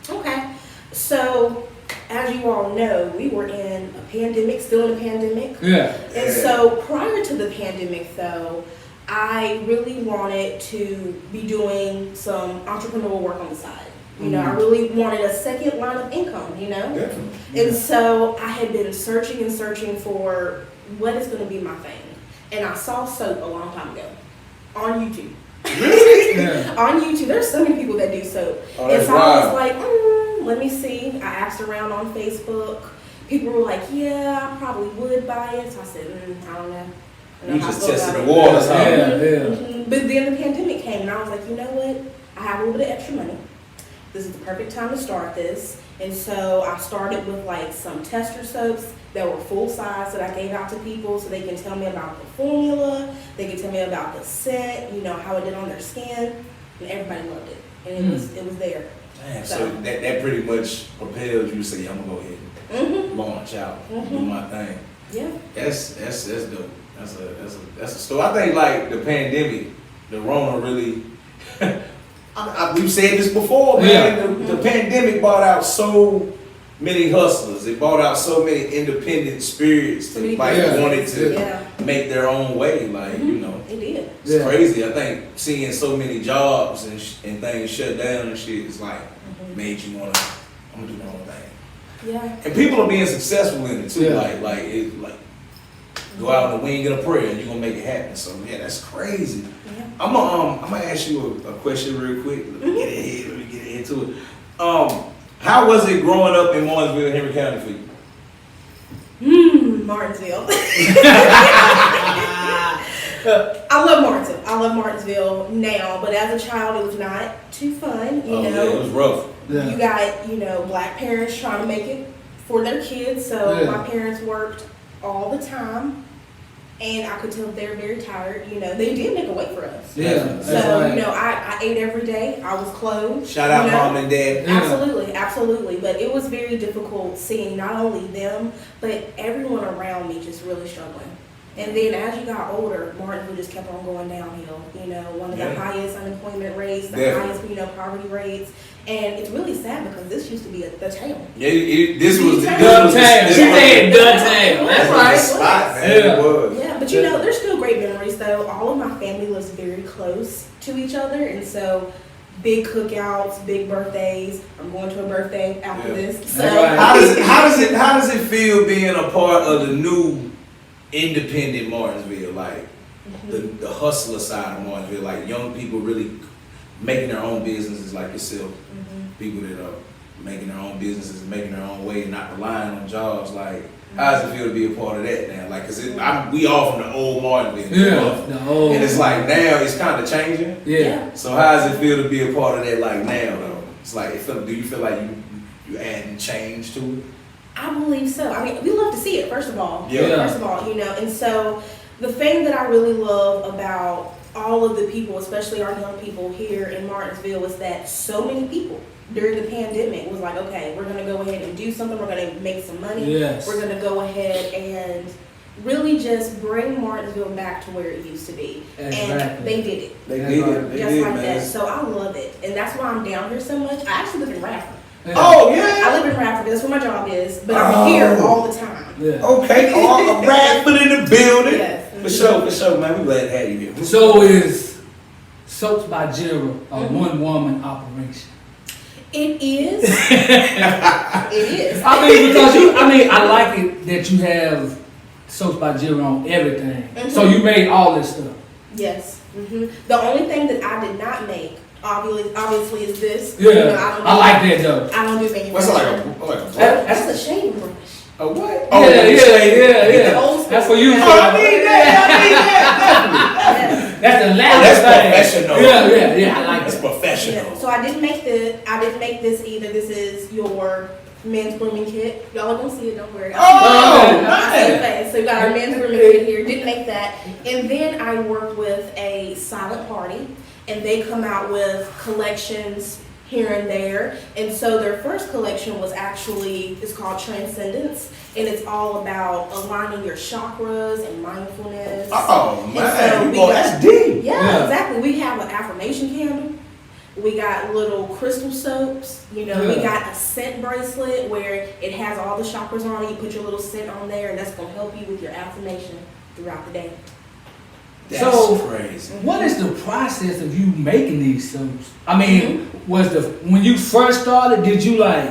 Okay. So, as you all know, we were in a pandemic, still in a pandemic. Yeah. And so prior to the pandemic though, I really wanted to be doing some entrepreneurial work on the side. You know, I really wanted a second line of income, you know? Definitely. And so I had been searching and searching for what is going to be my thing. And I saw soap a long time ago on YouTube. Yeah. On YouTube, there's so many people that do soap. Oh, And that's so I was wild. like, let me see. I asked around on Facebook. People were like, yeah, I probably would buy it. So I said, I don't know. I don't You know how just I feel tested about the it. waters, huh? Yeah, yeah. Mhm. But then the pandemic came, and I was like, you know what? I have a little bit of extra money. This is the perfect time to start this. And so I started with like some tester soaps that were full size that I gave out to people so they can tell me about the formula, they can tell me about the scent, you know, how it did on their skin, and everybody loved it. And it was there. Damn, so that pretty much propelled you to say, I'm gonna go ahead and launch out, do my thing. Yeah. That's dope. That's a story. I think like the pandemic, the Rona really. We've said this before, man. The pandemic brought out so many hustlers. It brought out so many independent spirits that like wanted to make their own way. Like you know, It did. it's crazy. I think seeing so many jobs and things shut down and shit is like made you wanna. I'm gonna do my own thing. Yeah. And people are being successful in it too. Yeah. Like go out on the wing and a prayer and you're gonna make it happen. So yeah, that's crazy. Yeah. I'm gonna ask you a question real quick. Let me get into it. How was it growing up in Martinsville, Henry County for you? Martinsville. I love Martinsville. I love Martinsville now, but as a child, it was not too fun. You know, Yeah, it was rough. you got black parents trying to make it for their kids. So my parents worked all the time, and I could tell they're very tired. You know, they did make a way for us. Yeah. So I ate every day. I was clothed. Shout out mom and dad. Absolutely, absolutely. But it was very difficult seeing not only them, but everyone around me just really struggling. And then as you got older, Martinsville just kept on going downhill. You know, one of the highest unemployment rates, the highest, poverty rates. And it's really sad because this used to be the town. Yeah, this was the town. She said the town. That's right. Spot, man. It was. Yeah, but you know, there's still great memories though. All of my family lives very close to each other, and so big cookouts, big birthdays. I'm going to a birthday after this. So How does it feel being a part of the new independent Martinsville, like the hustler side of Martinsville, like young people really making their own businesses like yourself, people that are making their own businesses and making their own way and not relying on jobs. Like, how does it feel to be a part of that now? Like, we all from the old Martinsville, and it's like now it's kind of changing. Yeah. So how does it feel to be a part of that? Like now though, it's like, do you feel like you adding change to it? I believe so. I mean, we love to see it, first of all. Yeah. First of all, and so the thing that I really love about all of the people, especially our young people here in Martinsville, is that so many people during the pandemic was like, okay, we're going to go ahead and do something. We're going to make some money. Yes. We're going to go ahead and really just bring Martinsville back to where it used to be. Exactly. And they did it. They did it. Just like that. So I love it. And that's why I'm down here so much. I actually live in Radford. Yeah. Oh yeah. I live in Radford. That's where my job is. But I'm here all the time. Yeah. Okay, all a Radford in the building. Yes. For sure, man. We glad to have you here. So is Soaps by General a one-woman operation? It is. It is. I mean, because I like it that you have Soaps by Jill on everything. Mhm. So you made all this stuff. Yes. The only thing that I did not make, obviously, is this. Yeah, You know, I like that though. I don't do manufacturing. What's it like a That's a shaving brush. a what? Yeah. Old school. That's for you. Oh, I need that. Yes. That's the Oh, last that's thing. professional. Yeah. I like That's it. professional. Yeah. So I didn't make this either. This is your men's grooming kit. Y'all don't see it, don't worry. Oh, nice. So we got our men's grooming kit here. Didn't make that. And then I worked with a silent party, and they come out with collections here and there. And so their first collection was actually, it's called Transcendence, and it's all about aligning your chakras and mindfulness. Oh And man, so that's deep. Yeah, exactly. We have an affirmation candle. We got little crystal soaps. You know, we got a scent bracelet where it has all the chakras on it. You put your little scent on there, and that's gonna help you with your affirmation throughout the day. That's So, crazy. What is the process of you making these soaps? I mean, when you first started, did you like,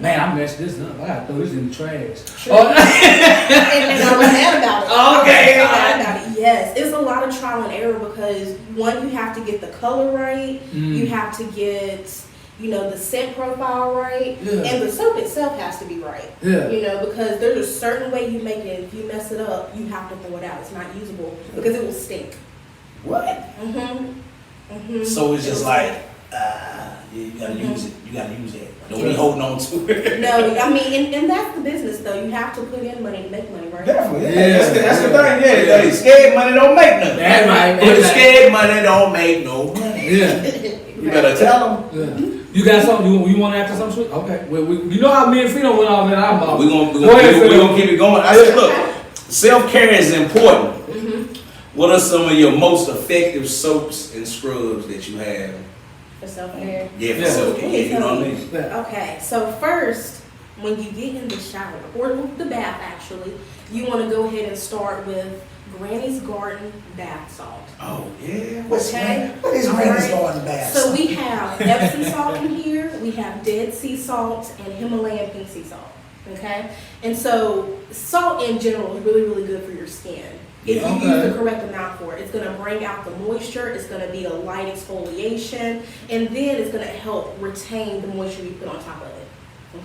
man, I messed this up. I gotta throw this in the trash. Sure. And I was mad about it. Okay. I was mad about it. Yes, it's a lot of trial and error because one, you have to get the color right. You have to get, you know, the scent profile right, and the soap itself has to be right. Yeah. You know, because there's a certain way you make it. If you mess it up, you have to throw it out. It's not usable because it will stink. What? So it's just like, you gotta use it. You gotta use it. Don't be holding on to it. No, I mean, and that's the business though. You have to put in money to make money, right? Definitely. Yeah. That's the thing. Yeah. Scared money don't make nothing. That's right. But scared money don't make no money. Yeah. You better tell them. Yeah. You got something? You want to after some shit? Okay. Well, you know how me and Fido went off in our mouth. We're gonna keep it going. I said, look, self-care is important. What are some of your most effective soaps and scrubs that you have? For self-care. Yeah, for self-care. You know what I mean? Okay, so first, when you get in the shower, or the bath actually, you want to go ahead and start with Granny's Garden bath salt. Oh, yeah. What is Granny's Garden bath So salt? we have Epsom salt in here, we have Dead Sea salt, and Himalayan pink sea salt. Okay? And so salt in general is really, really good for your skin. If you use the correct amount for it, it's going to bring out the moisture, it's going to be a light exfoliation, and then it's going to help retain the moisture you put on top of it.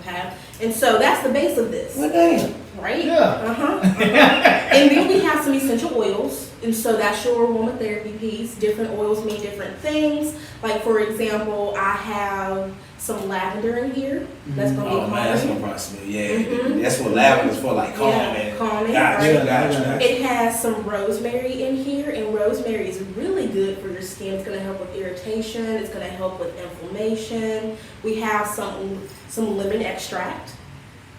Okay? And so that's the base of this. What damn? Right? Yeah. And then we have some essential oils, and so that's your aromatherapy piece. Different oils mean different things. Like for example, I have some lavender in here. That's gonna be Oh man, that's calming. gonna smell. Yeah, that's what lavender's for, like calming. Yeah, calming, Gotcha, right? gotcha. It has some rosemary in here, and rosemary is really good for your skin. It's gonna help with irritation. It's gonna help with inflammation. We have some lemon extract.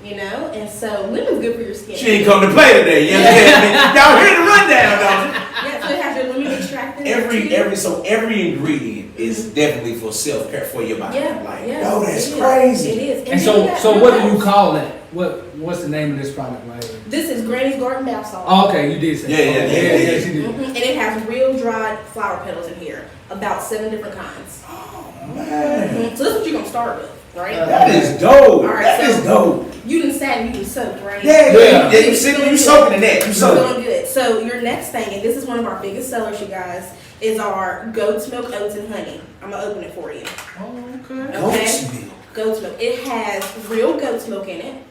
You know, and so lemon's good for your skin. She ain't come to play today. You understand me? Y'all hear the rundown, don't you? Yeah, so it has your lemon extract in there too. Every ingredient is definitely for self-care for your body. Yeah, Like, yeah, oh, that's it is. crazy. It is. And then so you what got do you your call that? What's the name of this product right here? This is Granny's Garden bath salt. Oh, okay, you did say. Yeah, she did. And it has real dried flower petals in here, about 7 different kinds. Oh man, So this is what you're gonna start with, right? that is dope. All right, That is so- dope. You done sat and you done soaked, right? Yeah. You sitting, you soaking in that. You You're soaking. doing good. So your next thing, and this is one of our biggest sellers, you guys, is our goat's milk, oats, and honey. I'm gonna open it for you. Oh, okay. Goat's milk. Goat's milk. It has real goat's milk in it.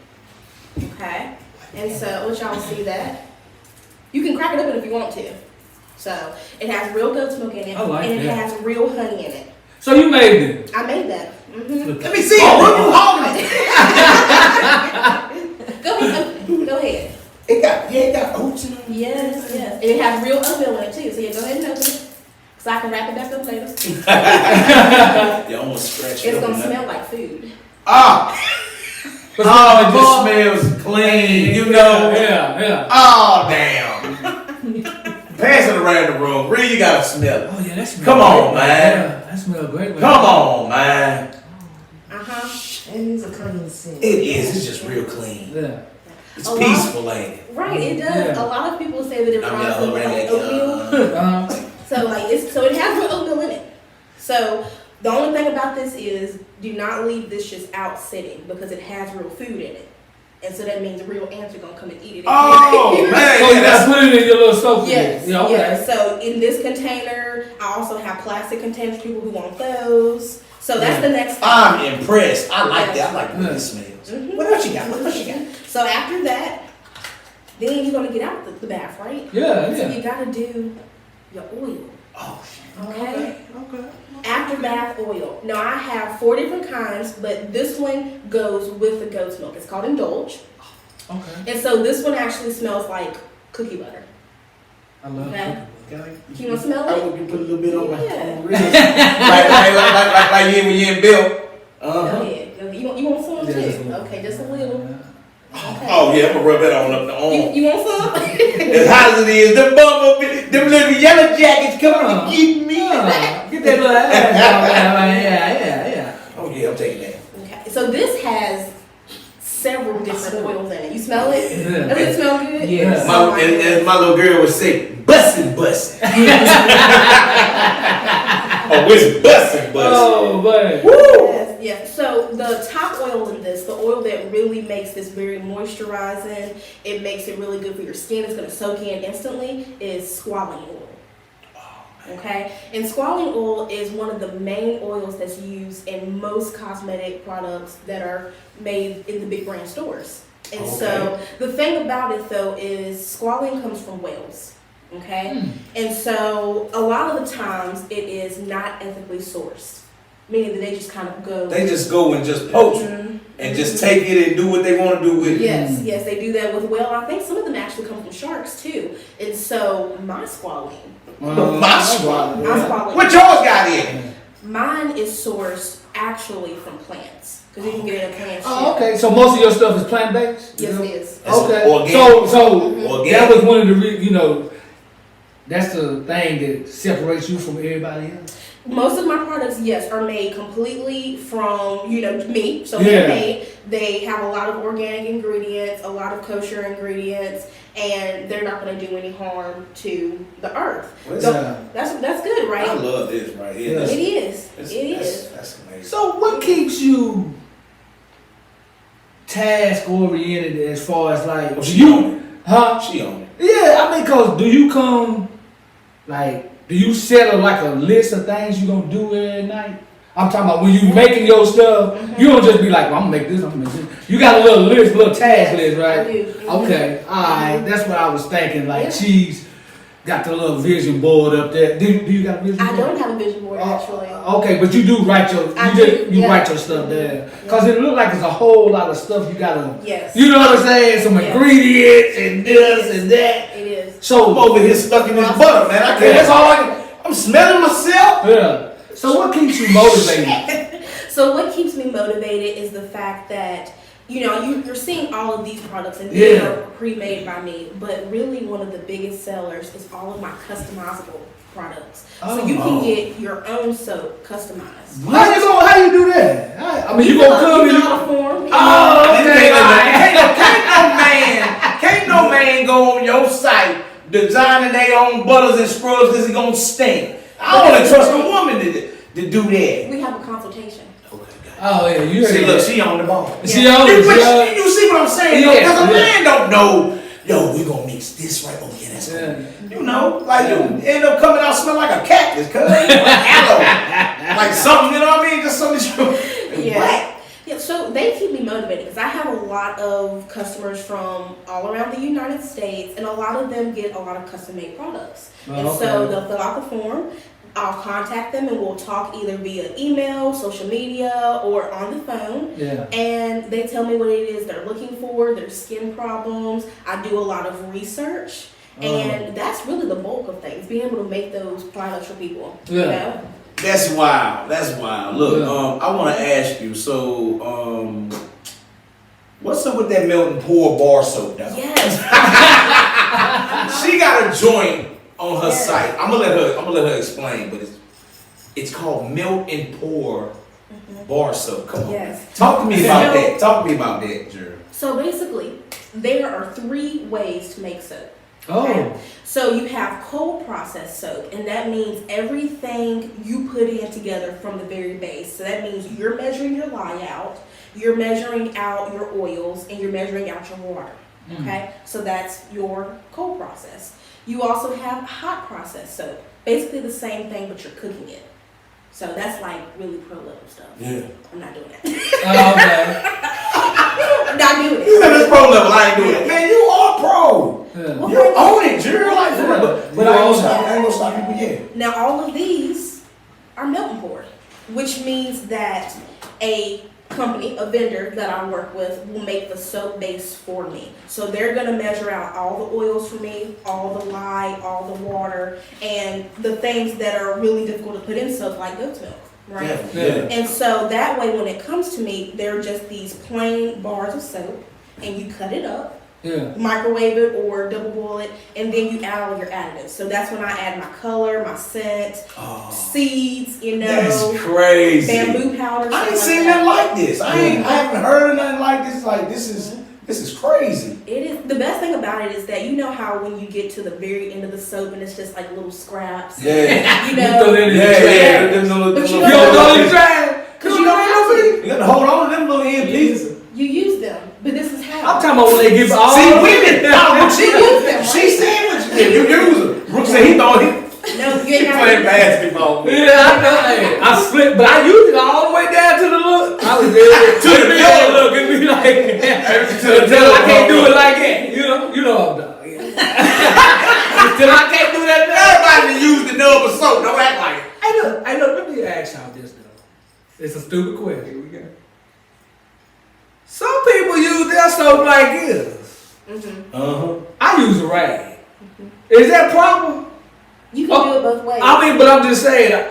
Okay. And so I want y'all to see that. You can crack it open if you want to. So it has real goat's milk in it, I like and it that. has real honey in it. So you made it. I made that. Let me see it. What you holding it? Go ahead. Go ahead. It got oats in it. Yes, yes. And it has real oatmeal in it too. So yeah, go ahead and open it. So I can wrap it back up later. You almost scratched it. It's open gonna up. smell like food. Ah. Oh, it just smells clean. You know. Yeah. Oh damn. Pass it around the room. Really, you gotta smell it. Oh yeah, that smells Come on, great. man. Yeah, that smells great. Come on, man. And it's a clean scent. It is. It's just real clean. Yeah. It's A lot- peaceful, ain't it? Right, it does. Yeah. A lot of people say that it I mean, reminds them of like oatmeal. Uh-huh. So like so it has real oatmeal in it. So the only thing about this is do not leave this just out sitting because it has real food in it. And so that means the real ants are gonna come and eat it. Oh man, So you gotta put it in your little soap. Yes. Yeah, okay. Yes. So in this container, I also have plastic containers. People who want those. So that's the next thing. I'm impressed. I like that. I like the way it smells. Mhm. What else you got? What else you got? So after that, then you're gonna get out the bath, right? Yeah, So yeah. you gotta do your oil. Oh shit. Okay. Okay. After bath oil. Now I have 4 different kinds, but this one goes with the goat's milk. It's called Indulge. Okay. And so this one actually smells like cookie butter. I love Okay. cookie. Can you want to smell I it? would put a little bit on my Yeah. wrist. like you when you in Bill. Go ahead. You want some Yeah, just a too? little. Okay, just a little. Okay. Oh yeah, I'm gonna rub that on up the arm. You want some? As hot as it is, them bumblebee, them little yellow jackets coming to get me. Get that little ass. Yeah. Oh yeah, I'm taking that. Okay. So this has several different oils in it. You smell it? Yeah. Does it smell good? Yes. As my little girl would say, bussin'. Oh, it's bussin'. Oh, buddy. Yes, yes. So the top oil in this, the oil that really makes this very moisturizing, it makes it really good for your skin, it's gonna soak in instantly, is squalene oil. Okay, and squalene oil is one of the main oils that's used in most cosmetic products that are made in the big brand stores. And so the thing about it though is squalene comes from whales. Okay, and so a lot of the times it is not ethically sourced, meaning that they just kind of go. They just go and just poach it and just take it and do what they want to do with it. Yes, yes, they do that with whale. I think some of them actually come from sharks too. And so my squalene, My squad. my squalene, What yours got in? mine is sourced actually from plants because you can get it in plants. Oh, okay. So most of your stuff is plant based. Yes, it is. Okay. Organic. So Organic. that was one of the that's the thing that separates you from everybody else. Most of my products, yes, are made completely from, meat. So Yeah. they're made. They have a lot of organic ingredients, a lot of kosher ingredients, and they're not going to do any harm to the earth. Well, So Yeah. that's good, right? I love this right here. Yeah. It is. That's, It is. That's amazing. So what keeps you task oriented as far as like Oh, she on it. huh? She on it. Yeah, I mean, cause do you settle like a list of things you gonna do every night? I'm talking about when you making your stuff, you don't just be like, well, I'm gonna make this, I'm gonna make this. You got a little list, little task list, right? I do. Okay, alright, that's what I was thinking. Like Yeah. she's got the little vision board up there. Do you got a vision board? I don't have a vision board actually. Okay, but you do write your I you do, yeah. write your stuff there. Cause it look like it's a whole lot of stuff you gotta Yes. you know what I'm saying? Some Yeah. ingredients and this and that. It is. So I'm over here stuck in this butter, man. I can't. That's all I can. I'm smelling myself. yeah. So what keeps you motivated? So what keeps me motivated is the fact that you're seeing all of these products and they Yeah. are pre-made by me, but really one of the biggest sellers is all of my customizable products. So you can get your own soap customized. How you do that? I mean, you gonna come and fill you. out a form. Oh, okay. Can't no man go on your site designing their own butters and scrubs because it's gonna stink. I don't want to trust a woman to do that. We have a consultation. Oh yeah, you See, heard look, that. she on the ball. She on it. You see what I'm saying? Yeah, Because a yeah. man don't know. Yo, we gonna mix this right. Oh yeah, that's cool. Yeah. You know, like you end up coming out smelling like a cactus, cuz like aloe, like something. You know what I mean? Just something. Yeah. Yeah, so they keep me motivated because I have a lot of customers from all around the United States, and a lot of them get a lot of custom-made products. And so they'll fill out the form. I'll contact them and we'll talk either via email, social media, or on the phone. Yeah. And they tell me what it is they're looking for, their skin problems. I do a lot of research. And that's really the bulk of things, being able to make those products for people. You Yeah. know? That's wild. That's wild. Look, Yeah. I want to ask you. So, what's up with that melt and pour bar soap down? Yes. She got a joint on her Yes. site. I'm gonna let her explain, but it's called melt and pour bar soap. Come on. Yes. Talk to me about So- that. Talk to me about that, Jerry. So basically, there are 3 ways to make soap. Oh. So you have cold processed soap, and that means everything you put in together from the very base. So that means you're measuring your lye out, you're measuring out your oils and you're measuring out your water. Okay, so that's your cold process. You also have hot process soap. Basically the same thing, but you're cooking it. So that's like really pro level stuff. Yeah. I'm not doing that. Okay. I'm not doing You said it. it's pro level. I ain't doing it. Man, you are pro. Yeah. You own it, Jerry. Like, for real. But I ain't gonna stop people yet. Now all of these are melt and pour, which means that a company, a vendor that I work with will make the soap base for me. So they're gonna measure out all the oils for me, all the lye, all the water, and the things that are really difficult to put in soap like goat's milk, right? Yeah. And so that way when it comes to me, they're just these plain bars of soap and you cut it up, microwave it or double boil it, and then you add all your additives. So that's when I add my color, my scent, seeds, That's crazy. bamboo powder. I ain't stuff seen like nothing like this. I haven't heard of nothing like this. Like this is crazy. It is. The best thing about it is that you know how when you get to the very end of the soap and it's just like little scraps. Yeah. You know. throw that in the trash. But you You don't know- know the trash. Because you don't have to. You got to hold on to them little end pieces. You use them, but this is how. I'm talking about when they give all. See, women. She used them. She said what you did. You use them. Brooke said he thought he No, you ain't playing got to. basketball. Yeah, I know. Hey, I slipped, but I used it all the way down to the look. I was there To the middle. look and be like, until I can't do it like that. You know I'm done. Until I can't do that. Everybody use the nub of soap. Don't act like it. Hey, look, let me ask y'all this though. It's a stupid question. Here we go. Some people use their soap like this. I use a rag. Is that proper? You can do it both ways. I mean, but I'm just saying,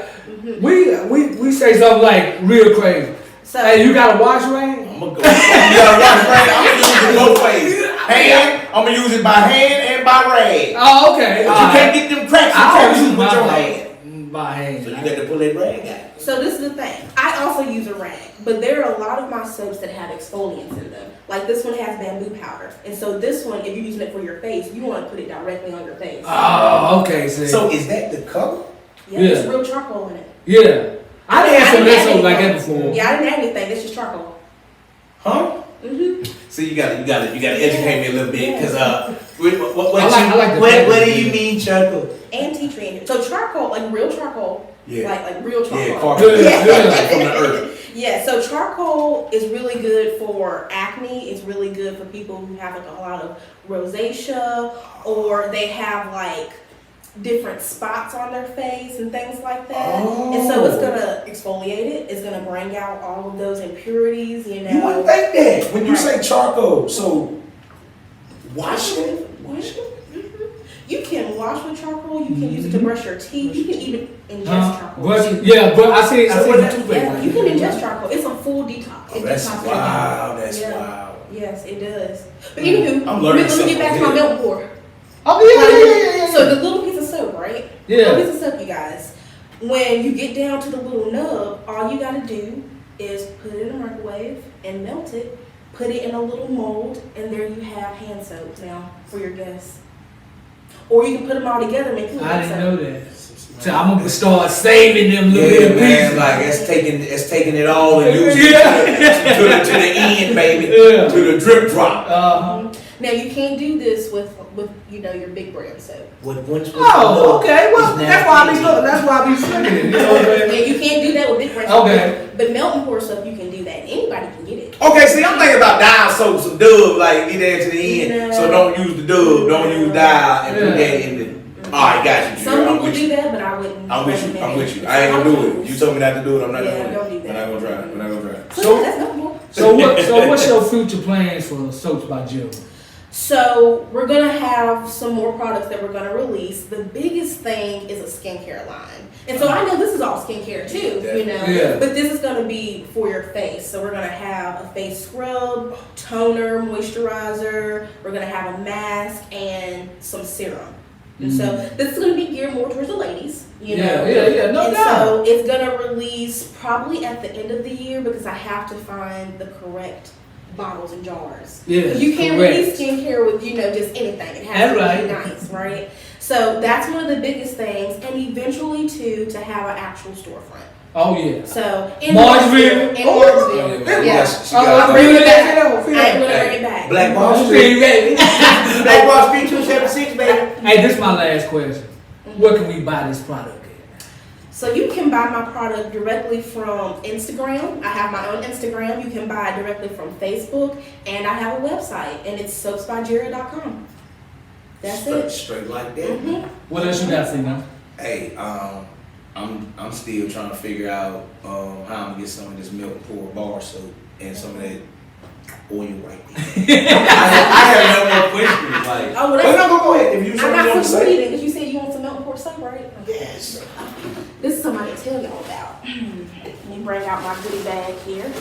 we say something like real crazy. So Hey, you got a wash rag? I'm gonna go. You gotta wash rag. I'm gonna use it both ways. Hand. I'm gonna use it by hand and by rag. Oh, okay. But you can't get them cracks. You I can't always use it use with your my hand. by hand. So you got to pull that rag out. So this is the thing. I also use a rag, but there are a lot of my soaps that have exfoliants in them. Like this one has bamboo powder, and so this one, if you're using it for your face, you want to put it directly on your face. Oh, okay. See. So is that the color? Yeah, there's real charcoal in it. Yeah. I didn't have some of that soap like that before. Yeah, I didn't add anything. It's just charcoal. Huh? So you gotta educate me a little bit, cause what I like the what do you mean charcoal? And tea tree in it. So charcoal, like real charcoal, Yeah. like real charcoal. Yeah, charcoal. Yeah. From the earth. Yeah, so charcoal is really good for acne. It's really good for people who have like a lot of rosacea, or they have like different spots on their face and things like that. And so it's gonna exfoliate it. It's gonna bring out all of those impurities. You know. You wouldn't think that when you say charcoal. So wash it. You can wash with charcoal. You can use it to brush your teeth. You can even ingest charcoal. But I see the toothpaste. Yeah, you can ingest charcoal. It's a full detox. It That's detoxes wow. your That's Yeah. wow. Yes, it does. But anywho, I'm learning let me get back to my something milk pour. Oh yeah. So the little piece of soap, right? Yeah. Little piece of soap, you guys. When you get down to the little nub, all you gotta do is put it in a microwave and melt it. Put it in a little mold, and there you have hand soap now for your guests. Or you can put them all together and make you I hand didn't soap. know that. So I'm gonna start saving them little Yeah, bit man. pieces. Like it's taking it all and using it to the end, baby. Yeah. To the drip drop. Now you can't do this with your big brand soap. Oh, okay. Well, that's why I be looking. That's why I be slipping it. You know what I'm Yeah, saying? you can't do that with big brand soap. Okay. But melt and pour soap, you can do that. Anybody can get it. Okay, see, I'm thinking about dial soap, some Dove, like get there to the end. No. So don't use the Dove, don't use dial, and put that in the. All right, got you. Some I'm people with do you. that, but I wouldn't. I'm with you. recommend I'm it. with you. I ain't gonna do it. You told me not to do it. I'm not Yeah, gonna don't do do it. that. We're not gonna try. We're not gonna try. So that's melt and pour. So what's your future plans for Soaps by Jill? So we're gonna have some more products that we're gonna release. The biggest thing is a skincare line. And so I know this is all skincare too, you know. Yeah. But this is gonna be for your face. So we're gonna have a face scrub, toner, moisturizer, we're gonna have a mask and some serum. And so this is gonna be geared more towards the ladies, you know. Yeah, no and doubt. so it's gonna release probably at the end of the year because I have to find the correct bottles and jars. Yeah, You can't correct. release skincare with, just anything. It has That's to be right. nice, right? So that's one of the biggest things, and eventually too, to have an actual storefront. Oh yeah. So in Marshville. In Marshville. Man, Yeah. she got I'm bringing it back. I ain't gonna bring it back. Black Wall Wall Street, Street. baby. Black Wall Street 276, baby. Hey, this is my last question. Where can we buy this product at? So you can buy my product directly from Instagram. I have my own Instagram. You can buy it directly from Facebook, and I have a website, and it's soapsbyjera.com. That's it. Straight like that. Mm-hmm. What else you got, Cena? Hey, I'm still trying to figure out how I'm gonna get some of this milk pour bar soap and some of that oil right there. I have no more questions. Like, Oh, well, But that's, no, go ahead. If you I something you got want to some say. reading because you said you want some milk and pork soap, right? Yes. This is something I can tell y'all about. Let me bring out my goodie bag here.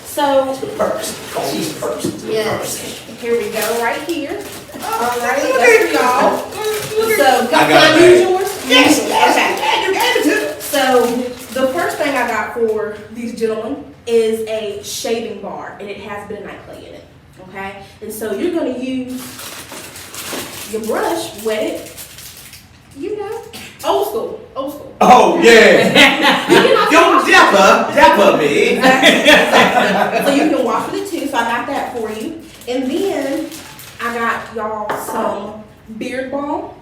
So, The purse. Call these purses. yes, here we go, right here. All right, Look that's at for y'all. So, I got can I it. use yours? Yes, Okay. yes. You gave it to me. So, the first thing I got for these gentlemen is a shaving bar, and it has Midnight Clay in it. Okay? And so, you're going to use your brush, wet it, old school, old school. Oh, yeah. You can also wash Dapper me. So you can wash with it too, so I got that for you. And then I got y'all some beard balm.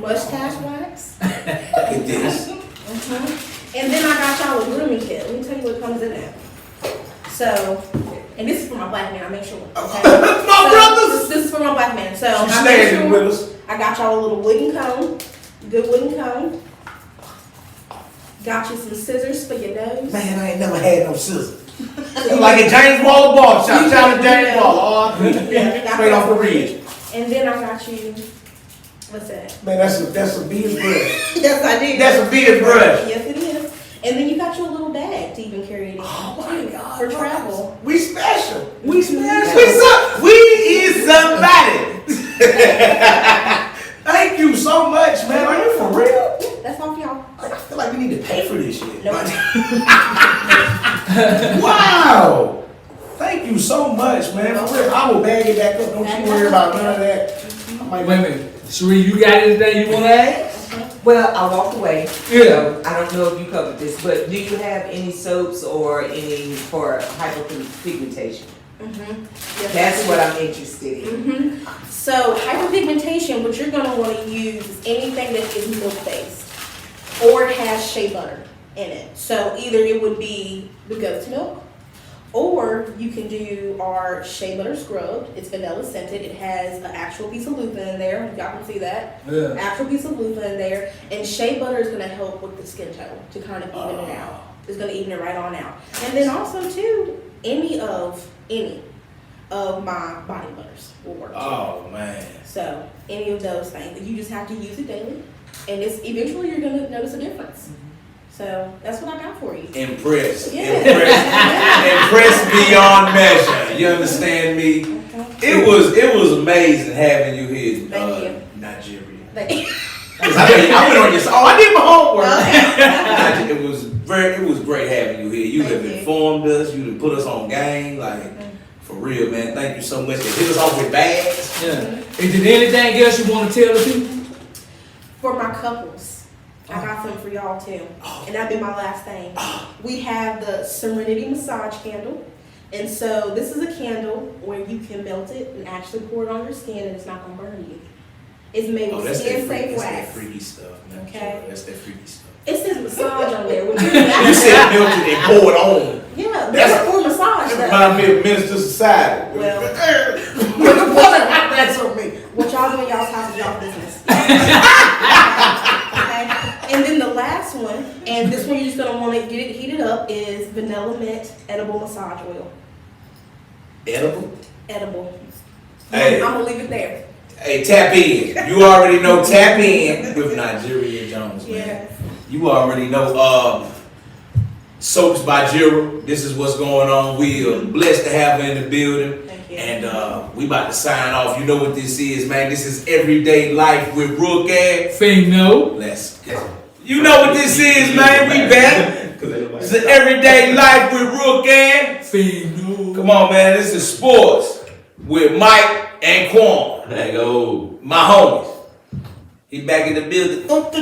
Mustache wax. get this. And then I got y'all a grooming kit. Let me tell you what comes in there. So, and this is for my black man, I make sure. Okay? My brothers. This is for my black man. So You I make standing sure with us. I got y'all a little wooden comb, good wooden comb. Got you some scissors for your nose. Man, I ain't never had no scissors. Like a James Waller bar shop. Shout out to James Waller. Yeah, Straight off the ridge. And then I got you, what's that? Man, that's a beard brush. Yes, I did. That's a beard brush. Yes, it is. And then you got you a little bag to even carry it in for travel. We special. We special. We is somebody. Thank you so much, man. Are you for real? That's all for y'all. I feel like we need to pay for this shit. Nope. Wow. Thank you so much, man. For real. I will bag it back up. Don't you worry about none of that. I might- Wait a minute. Sheree, you got anything you want to add? Well, I walked away. Yeah. So I don't know if you covered this, but do you have any soaps or any for hyperpigmentation? Yes, That's I what do. I'm interested in. So hyperpigmentation, what you're gonna want to use is anything that is milk-based or has shea butter in it. So either it would be the goat's milk, or you can do our shea butter scrub. It's vanilla scented. It has an actual piece of loofah in there. Y'all can see that. Yeah. Actual piece of loofah in there. And shea butter is gonna help with the skin tone to kind of even it out. It's gonna even it right on out. And then also too, any of my body butters will work too. Oh man. So any of those things, you just have to use it daily, and it's eventually you're gonna notice a difference. So that's what I got for you. Impressed. Yeah. Impressed beyond measure. You understand me? It was amazing having you here. Thank you. Nigeria. Thank you. I went on your. Oh, I did my homework. Okay. It was great having you here. You Thank have you. informed us. You have put us on game. Like for real, man. Thank you so much. Hit us off with bags. Yeah. Is there anything else you want to tell the people? For my couples, I got some for y'all too, and that'd be my last thing. We have the Serenity Massage Candle. And so this is a candle where you can melt it and actually pour it on your skin, and it's not gonna burn you. It's made with skin safe That's that wax. freaky stuff, man. Okay. That's that freaky stuff. It says massage on there. Which You said melt it and pour it on. yeah, That's- that's for massage. That though. reminds me of Minister Society. Well, That's on me. what y'all do in y'all's house is y'all business. Okay. And then the last one, and this one you're just gonna want to get it heated up, is vanilla mint edible massage oil. Edible? Edible. Hey. I'm gonna leave it there. Hey, tap in. You already know tap in with Nigeria Jones, man. Yes. You already know Soaps by Jira. This is what's going on. We are blessed to have her in the building. Thank you. And we about to sign off. You know what this is, man. This is Everyday Life with Rookie. Fino. Let's go. You know what this is, man. We back. This is Everyday Life with Rookie. Fino. Come on, man. This is sports with Mike and Quan. There you go. My homies. He back in the building. That's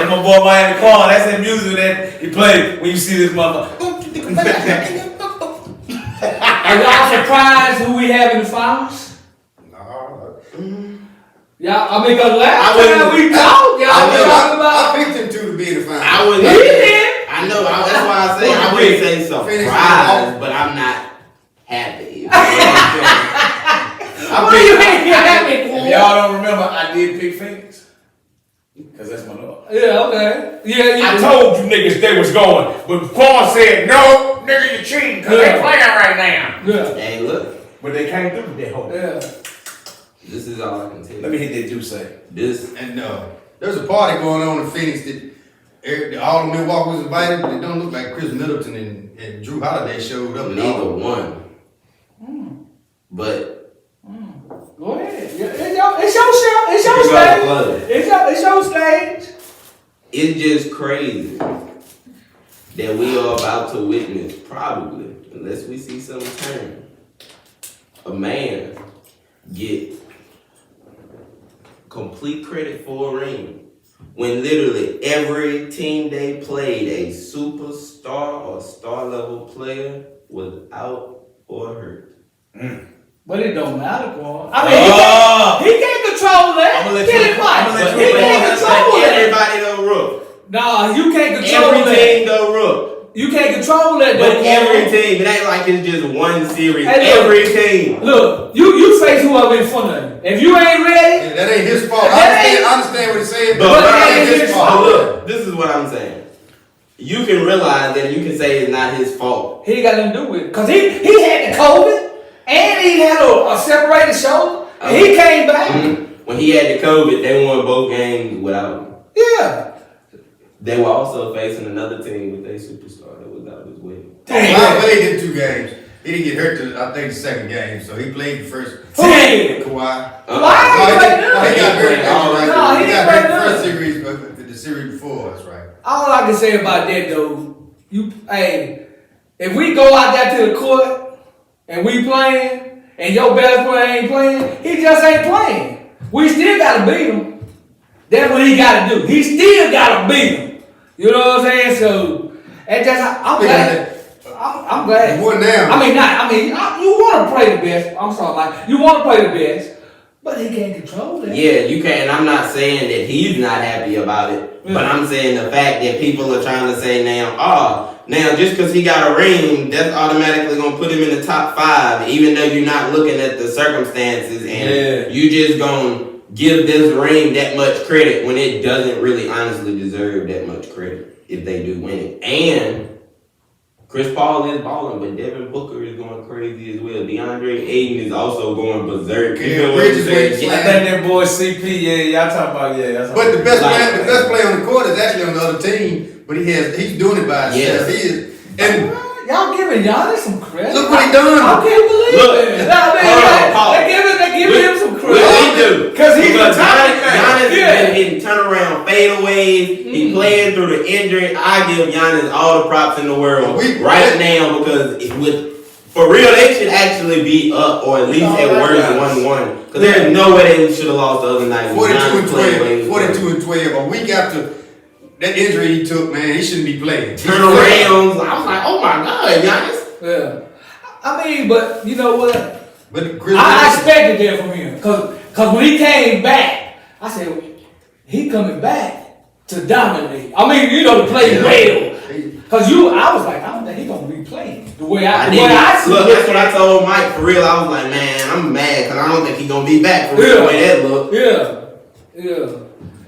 my boy Miami Quan. That's that music that he played when you see this motherfucker. Are y'all surprised who we have in the finals? No. Y'all, I mean, cause last time we talked, y'all was talking about. I picked them two to be in the final. I wouldn't. He did. I know. That's why I say I wouldn't say surprised, but I'm not happy. You know what I'm What do you mean you're happy If for? y'all don't remember, I did pick Phoenix. Cause that's my dog. Yeah, okay. Yeah, I told you niggas they was going, but Quan said, no, nigga, you cheating, cause they playing right now. Yeah, saying? Hey, look. But they came through with that whole. yeah. This is all I can tell you. Let me hit that juice say. This. And there's a party going on in Phoenix that all the Milwaukee was invited, but it don't look like Chris Middleton and Drew Holiday showed up. Neither one. But Go ahead. Yeah, it's your show. It's your You gotta stage. plug it. It's your stage. It's just crazy that we are about to witness, probably, unless we see some turn, a man get complete credit for a ring when literally every team they played, a superstar or star level player was out or hurt. But it don't matter, Quan. I mean, he can't control that. I'ma let Get you- it right. I'ma let you He can't control that. Everybody don't rook. Nah, you can't control Every that. team don't rook. You can't control that, But though. every team, it ain't like it's just one series. Hey, look. Every team. Look, you face whoever in front of you. If you ain't ready, That ain't his fault. That I understand what he's saying, But but that that ain't ain't his his fault. But look, this is what I'm saying. You can realize that you can say it's not his fault. he ain't got nothing to do with it. Cause he had the COVID and he had a separated shoulder. And he came back. When he had the COVID, they won both games without him. Yeah. They were also facing another team with a superstar that was out as well. Kawhi played in 2 games. He didn't get hurt till I think the second game, so he played the first. Who did? Kawhi. Why No, he played he none? got hurt. No, he He didn't got play hurt the none. first series, but the series before, that's right. All I can say about that though, if we go out there to the court and we playing and your best player ain't playing, he just ain't playing. We still gotta beat him. That's what he gotta do. He still gotta beat him. You know what I'm saying? So and I'm glad. I'm glad. You won now. You want to play the best. I'm sorry, like you want to play the best, but he can't control that. Yeah, you can. And I'm not saying that he's not happy about it, but I'm saying the fact that people are trying to say now just because he got a ring, that's automatically gonna put him in the top 5, even though you're not looking at the circumstances and you just gonna give this ring that much credit when it doesn't really honestly deserve that much credit if they do win it. And Chris Paul is balling, but Devin Booker is going crazy as well. DeAndre Ayton is also going berserk. You know what I'm Bridges saying? went I think that boy CP, y'all talking about, that's But the best Like- player on the court is actually on the other team, but he's doing it by himself. Yes. He is, and Y'all giving Giannis some credit. look what he done. I can't believe Look, it. They giving him some What credit. he do? Cause he's Because retired. Giannis Yeah. has been hitting turnaround fadeaways. He playing through the injury. I give Giannis all the props in the world right now because for real, they should actually be up or at least at worst 1-1. Because there's no way they should have lost the other night. 42 and 12. A week after that injury he took, man, he shouldn't be playing. Turnarounds. I was like, oh my God, Giannis. Yeah. I mean, but you know what? But Chris I expected that from him. Cause when he came back, I said, he coming back to dominate. I mean, to play well. Cause I was like, I don't think he gonna be playing the way I see Look, it. that's what I told Mike for real. I was like, man, I'm mad because I don't think he gonna be back for real the way that look. Yeah.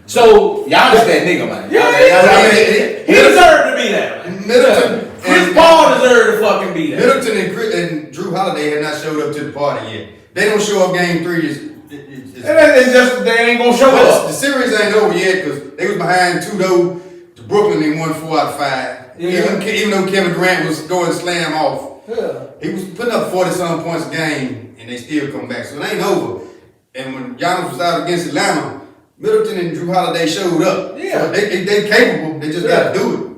So Giannis that nigga, man. Yeah, He deserved to be there, man. Middleton Chris Paul deserved to fucking be there. Middleton and Drew Holiday have not showed up to the party yet. They don't show up game 3. It's just, they ain't gonna show But up. the series ain't over yet because they was behind 2-0 to Brooklyn and won 4 out of 5. Yeah. Even though Kevin Durant was going slam off, yeah. he was putting up 40-some points a game and they still come back. So it ain't over. And when Giannis was out against Atlanta, Middleton and Drew Holiday showed up. Yeah. So they capable. They just got to do it.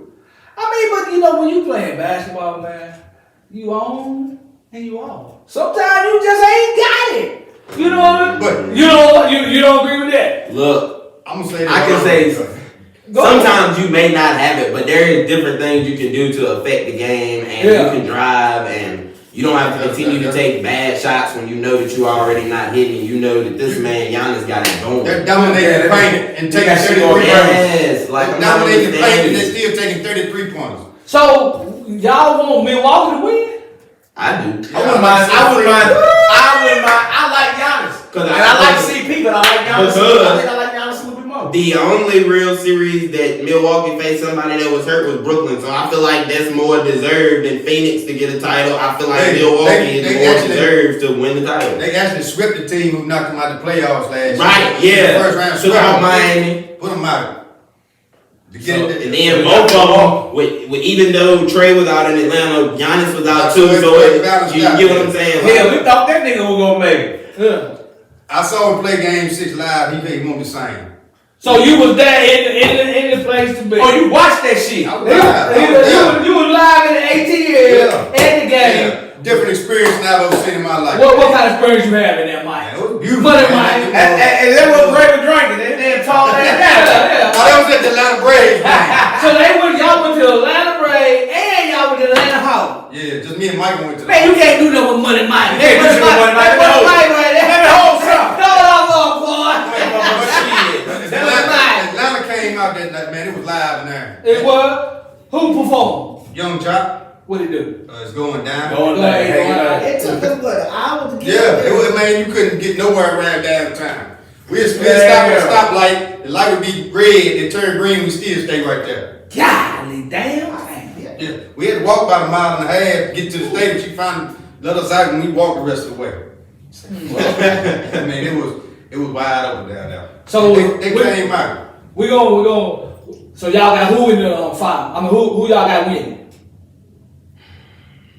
I mean, but when you playing basketball, man, you on and you off. Sometimes you just ain't got it. You know what I mean? But You don't agree with that? Look, I'm gonna say that. I can say Go ahead. sometimes you may not have it, but there is different things you can do to affect the game, and Yeah. you can drive, and you don't have to continue to take bad shots when you know that you already not hitting. You know that this man Giannis got it going. They're dominating the paint and taking got shit 33 going. points. Yes, like I'm not Dominating the paint and understanding. they're still taking 33 points. So y'all want Milwaukee to win? I do. I wouldn't mind. I like Giannis. Cause And I like CP, but I like Giannis. Because- I think I like Giannis a little bit more. The only real series that Milwaukee faced somebody that was hurt was Brooklyn, so I feel like that's more deserved than Phoenix to get a title. I feel like Milwaukee is more deserved to win the title. They actually swept the team who knocked them out the playoffs last year. Right, The yeah. first round Took swept out them. Miami. Put them out. To get it, And then both of them, with even though Trey was out in Atlanta, Giannis was out too, so you get what I'm saying? Hell, we thought that nigga was gonna make it. Yeah. I saw him play Game 6 live. He won't be the same. So you was there in the place to be. Oh, you watched that shit? I was live. You was live in the ATL at the game. Yeah. Different experience than I've ever seen in my life. What kind of experience you have in that mic? Man, it was beautiful. But it man. might- And that was Ray was drinking. They damn tall ass. Yeah. Oh, that was at the Atlanta Braves game. So y'all went to Atlanta Braves and y'all went to Atlanta House. Yeah, just me and Mike went to the Man, you can't do that with Money Mike. You can't do shit with Money Mike. Money Mike right there. Let me hold some. Throw it off, boy. Atlanta came out that night, man. It was live in there. It was? Who performed? Young Chop What did he do? is going down. Going down, hanging out. It took us what, an hour to get Yeah, up it there? was, man, you couldn't get nowhere around downtown. We'd stop Yeah. at a stoplight, the light would be red, it turned green, we still stay right there. Golly damn. Yeah, we had to walk about a mile and a half to get to the stadium. She found let us out and we walked the rest of the way. I mean, it was wide open down there. So they came out. We gon' so y'all got who in the final? I mean, who y'all got winning?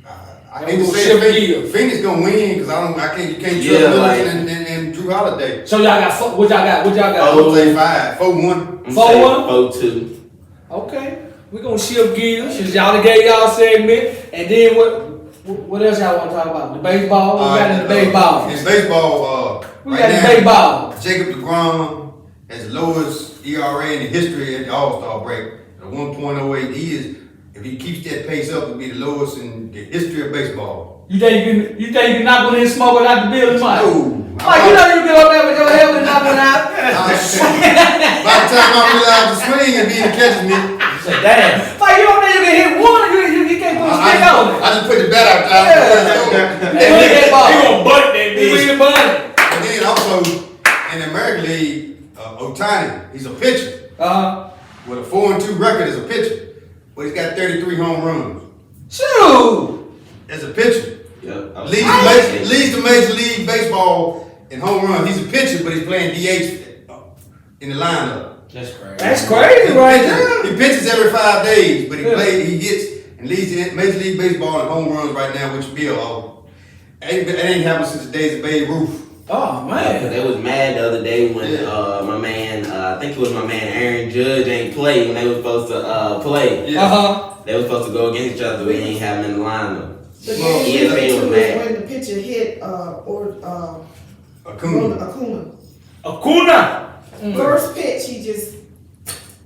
I And can't we'll say shift gears. Phoenix gonna win because you can't trust Yeah, Middleton and Drew Holiday. So y'all got what y'all got? What y'all got? I would say 5-4-1. I'm 4-1? saying 4-2. Okay, we gonna shift gears since y'all done gave y'all segment, and then what else y'all want to talk about? The baseball. What we got in the baseball? In baseball, We got the baseball. Jacob DeGrom has the lowest ERA in the history at the All-Star break at 1.08. If he keeps that pace up, it'll be the lowest in the history of baseball. You think you can knock one in smoke without the building, Mike? No. Mike, you know you get up there with your helmet and knock one out. By the time I realize the swing and be the catches me, Damn. Mike, you don't think you can hit one? You can't put a stick on it. I just put the bat out there. Yeah. You gonna butt that You bitch. your money. And then also in the American League, Ohtani, he's a pitcher with a 4-2 record as a pitcher, but he's got 33 home runs Shoot. as a pitcher. Yep. Leads the Major League Baseball in home runs. He's a pitcher, but he's playing DH in the lineup. That's crazy. That's crazy right there. He pitches every 5 days, but Yeah. he hits and leads the Major League Baseball in home runs right now, which Bill. It ain't happened since the days of Babe Ruth. Oh Yeah, man. they was mad the other day when my man, I think it was my man Aaron Judge ain't play when they was supposed to play. Yeah. They was supposed to go against each other. We ain't have them in the lineup. The Well, game ESPN we was went mad. to when the pitcher hit Acuna. Acuna. Acuna. First pitch, he just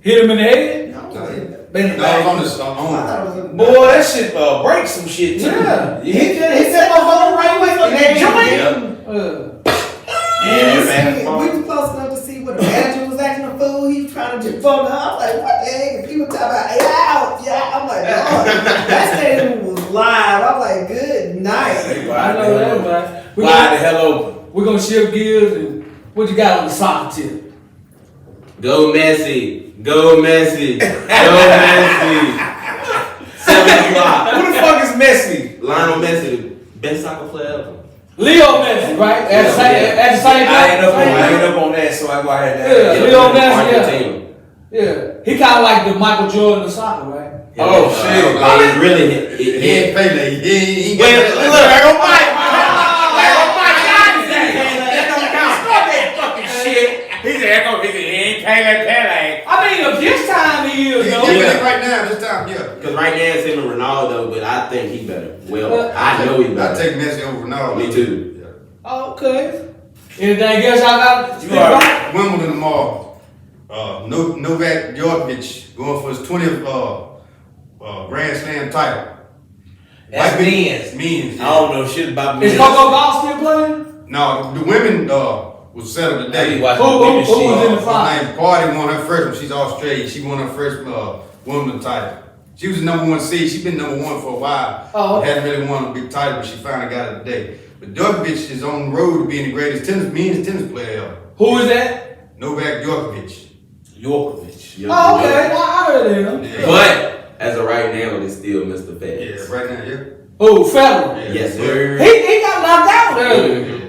Hit him in the head. no. No, Been No, it was on I the thought it was a Boy, that shit breaks some shit too. Yeah. You hit that motherfucker right with in that joint. And man. we was close enough to see what the manager was acting a fool. He was trying to jump on the house. Like, what the heck? And people talking about, yeah. I'm like, oh, that stadium was live. I'm like, good night. I know that, man. Wide the hell open. We're gonna shift gears and what you got on the soccer tip? Go Messi. Go Messi. Go Messi. 7 o'clock. Who the fuck is Messi? Lionel Messi, the best soccer player ever. Leo Messi, right? At the same I ain't time. up on that, so I go ahead and Yeah. Leo Messi, yeah. Argentina. Yeah. He kind of like the Michael Jordan of soccer, right? Oh, shit. Like, really, He ain't Pele. He ain't Wait, got that- look, I go Mike. I mean, if this time he is, He's though. giving it right now, this time, yeah. Because right now it's him and Ronaldo, but I think he better. Well, I know he I better. take Messi over Ronaldo. Me too. Yeah. Okay. Anything else I got? You already- Wimbledon tomorrow. Novak Djokovic going for his 20th Grand Slam title. That's men's. Men's. I don't know shit about men's. Is Coco Gauff still playing? No, the women was settled I today. be watching Who the women's was in shit. the Her final? name Cardi won her first one. She's Australian. She won her first Wimbledon title. She was the number one seed. She's been number one for a while. Oh, okay. Hadn't really won a big title, but she finally got it today. But Djokovic is on the road to being the greatest men's tennis player ever. Who is that? Novak Djokovic. Yorkovich. Oh, okay. I heard of him. Yeah. But as of right now, it's still Mr. Fast. Yeah, right now, yeah. Who, Federer? Yeah. Yes, sir. He got knocked out earlier.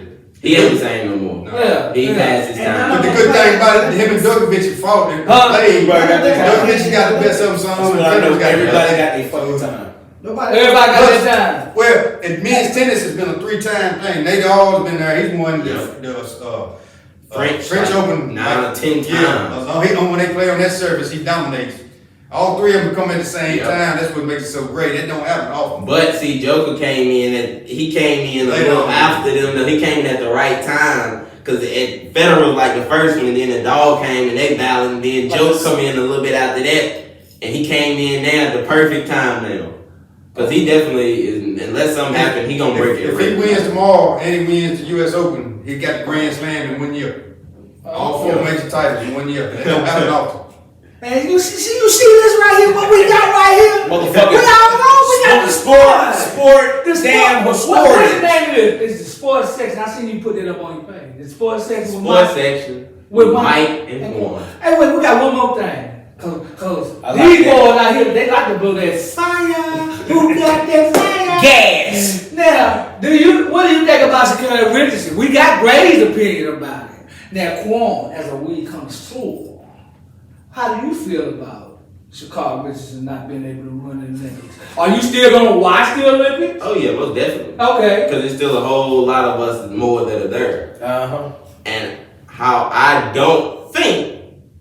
He ain't the same no more. No. Yeah. He yeah. passed his And time. But the good thing about it, him and Djokovic have fought and played. Djokovic got the best of them, That's son. what I know. Federer's got the Everybody best. got their fucking time. Nobody. Everybody got their time. Well, in men's tennis has been a 3-time thing. Nate Hall's been there. He's won the French Open 9 or 10 times. When they play on that surface, he dominates. All three of them come at the same time. That's what makes it so great. That don't happen often. But see, Joker came in a Later little on. after them. Though he came in at the right time because Federer was like the first one, and then the dog came and they battled, and then Joker come in a little bit after that, and he came in now at the perfect time now. Because he definitely is, unless something happens, he gonna break it. If he wins tomorrow and he wins the U.S. Open, he got the Grand Slam in 1 year. All 4 major titles in 1 year. That don't happen often. Man, you see this right here? What we got right here? Motherfucker. We got the Sport. Damn, What's the name of it? It's the sports section. I seen you put that up on your page. The sports section with Sports Mike. section With Mike and Quan. Hey, wait, we got one more thing. Cause I like these that. boys out here, they like to blow that fire. Who got that fire? Gas. Now, what do you think about Shakira Richardson? We got Gray's opinion about it. Now, Quan, as a weed connoisseur, how do you feel about Shakira Richardson not being able to run the Olympics? Are you still gonna watch the Olympics? Oh yeah, most definitely. Okay. Because there's still a whole lot of us more that are there. Uh-huh. And how I don't think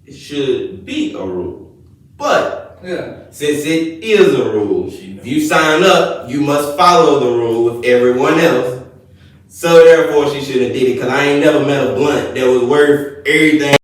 it should be a rule. But Yeah. since it is a rule, if you sign up, you must follow the rule with everyone else. So therefore she should have did it, because I ain't never met a blunt that was worth everything.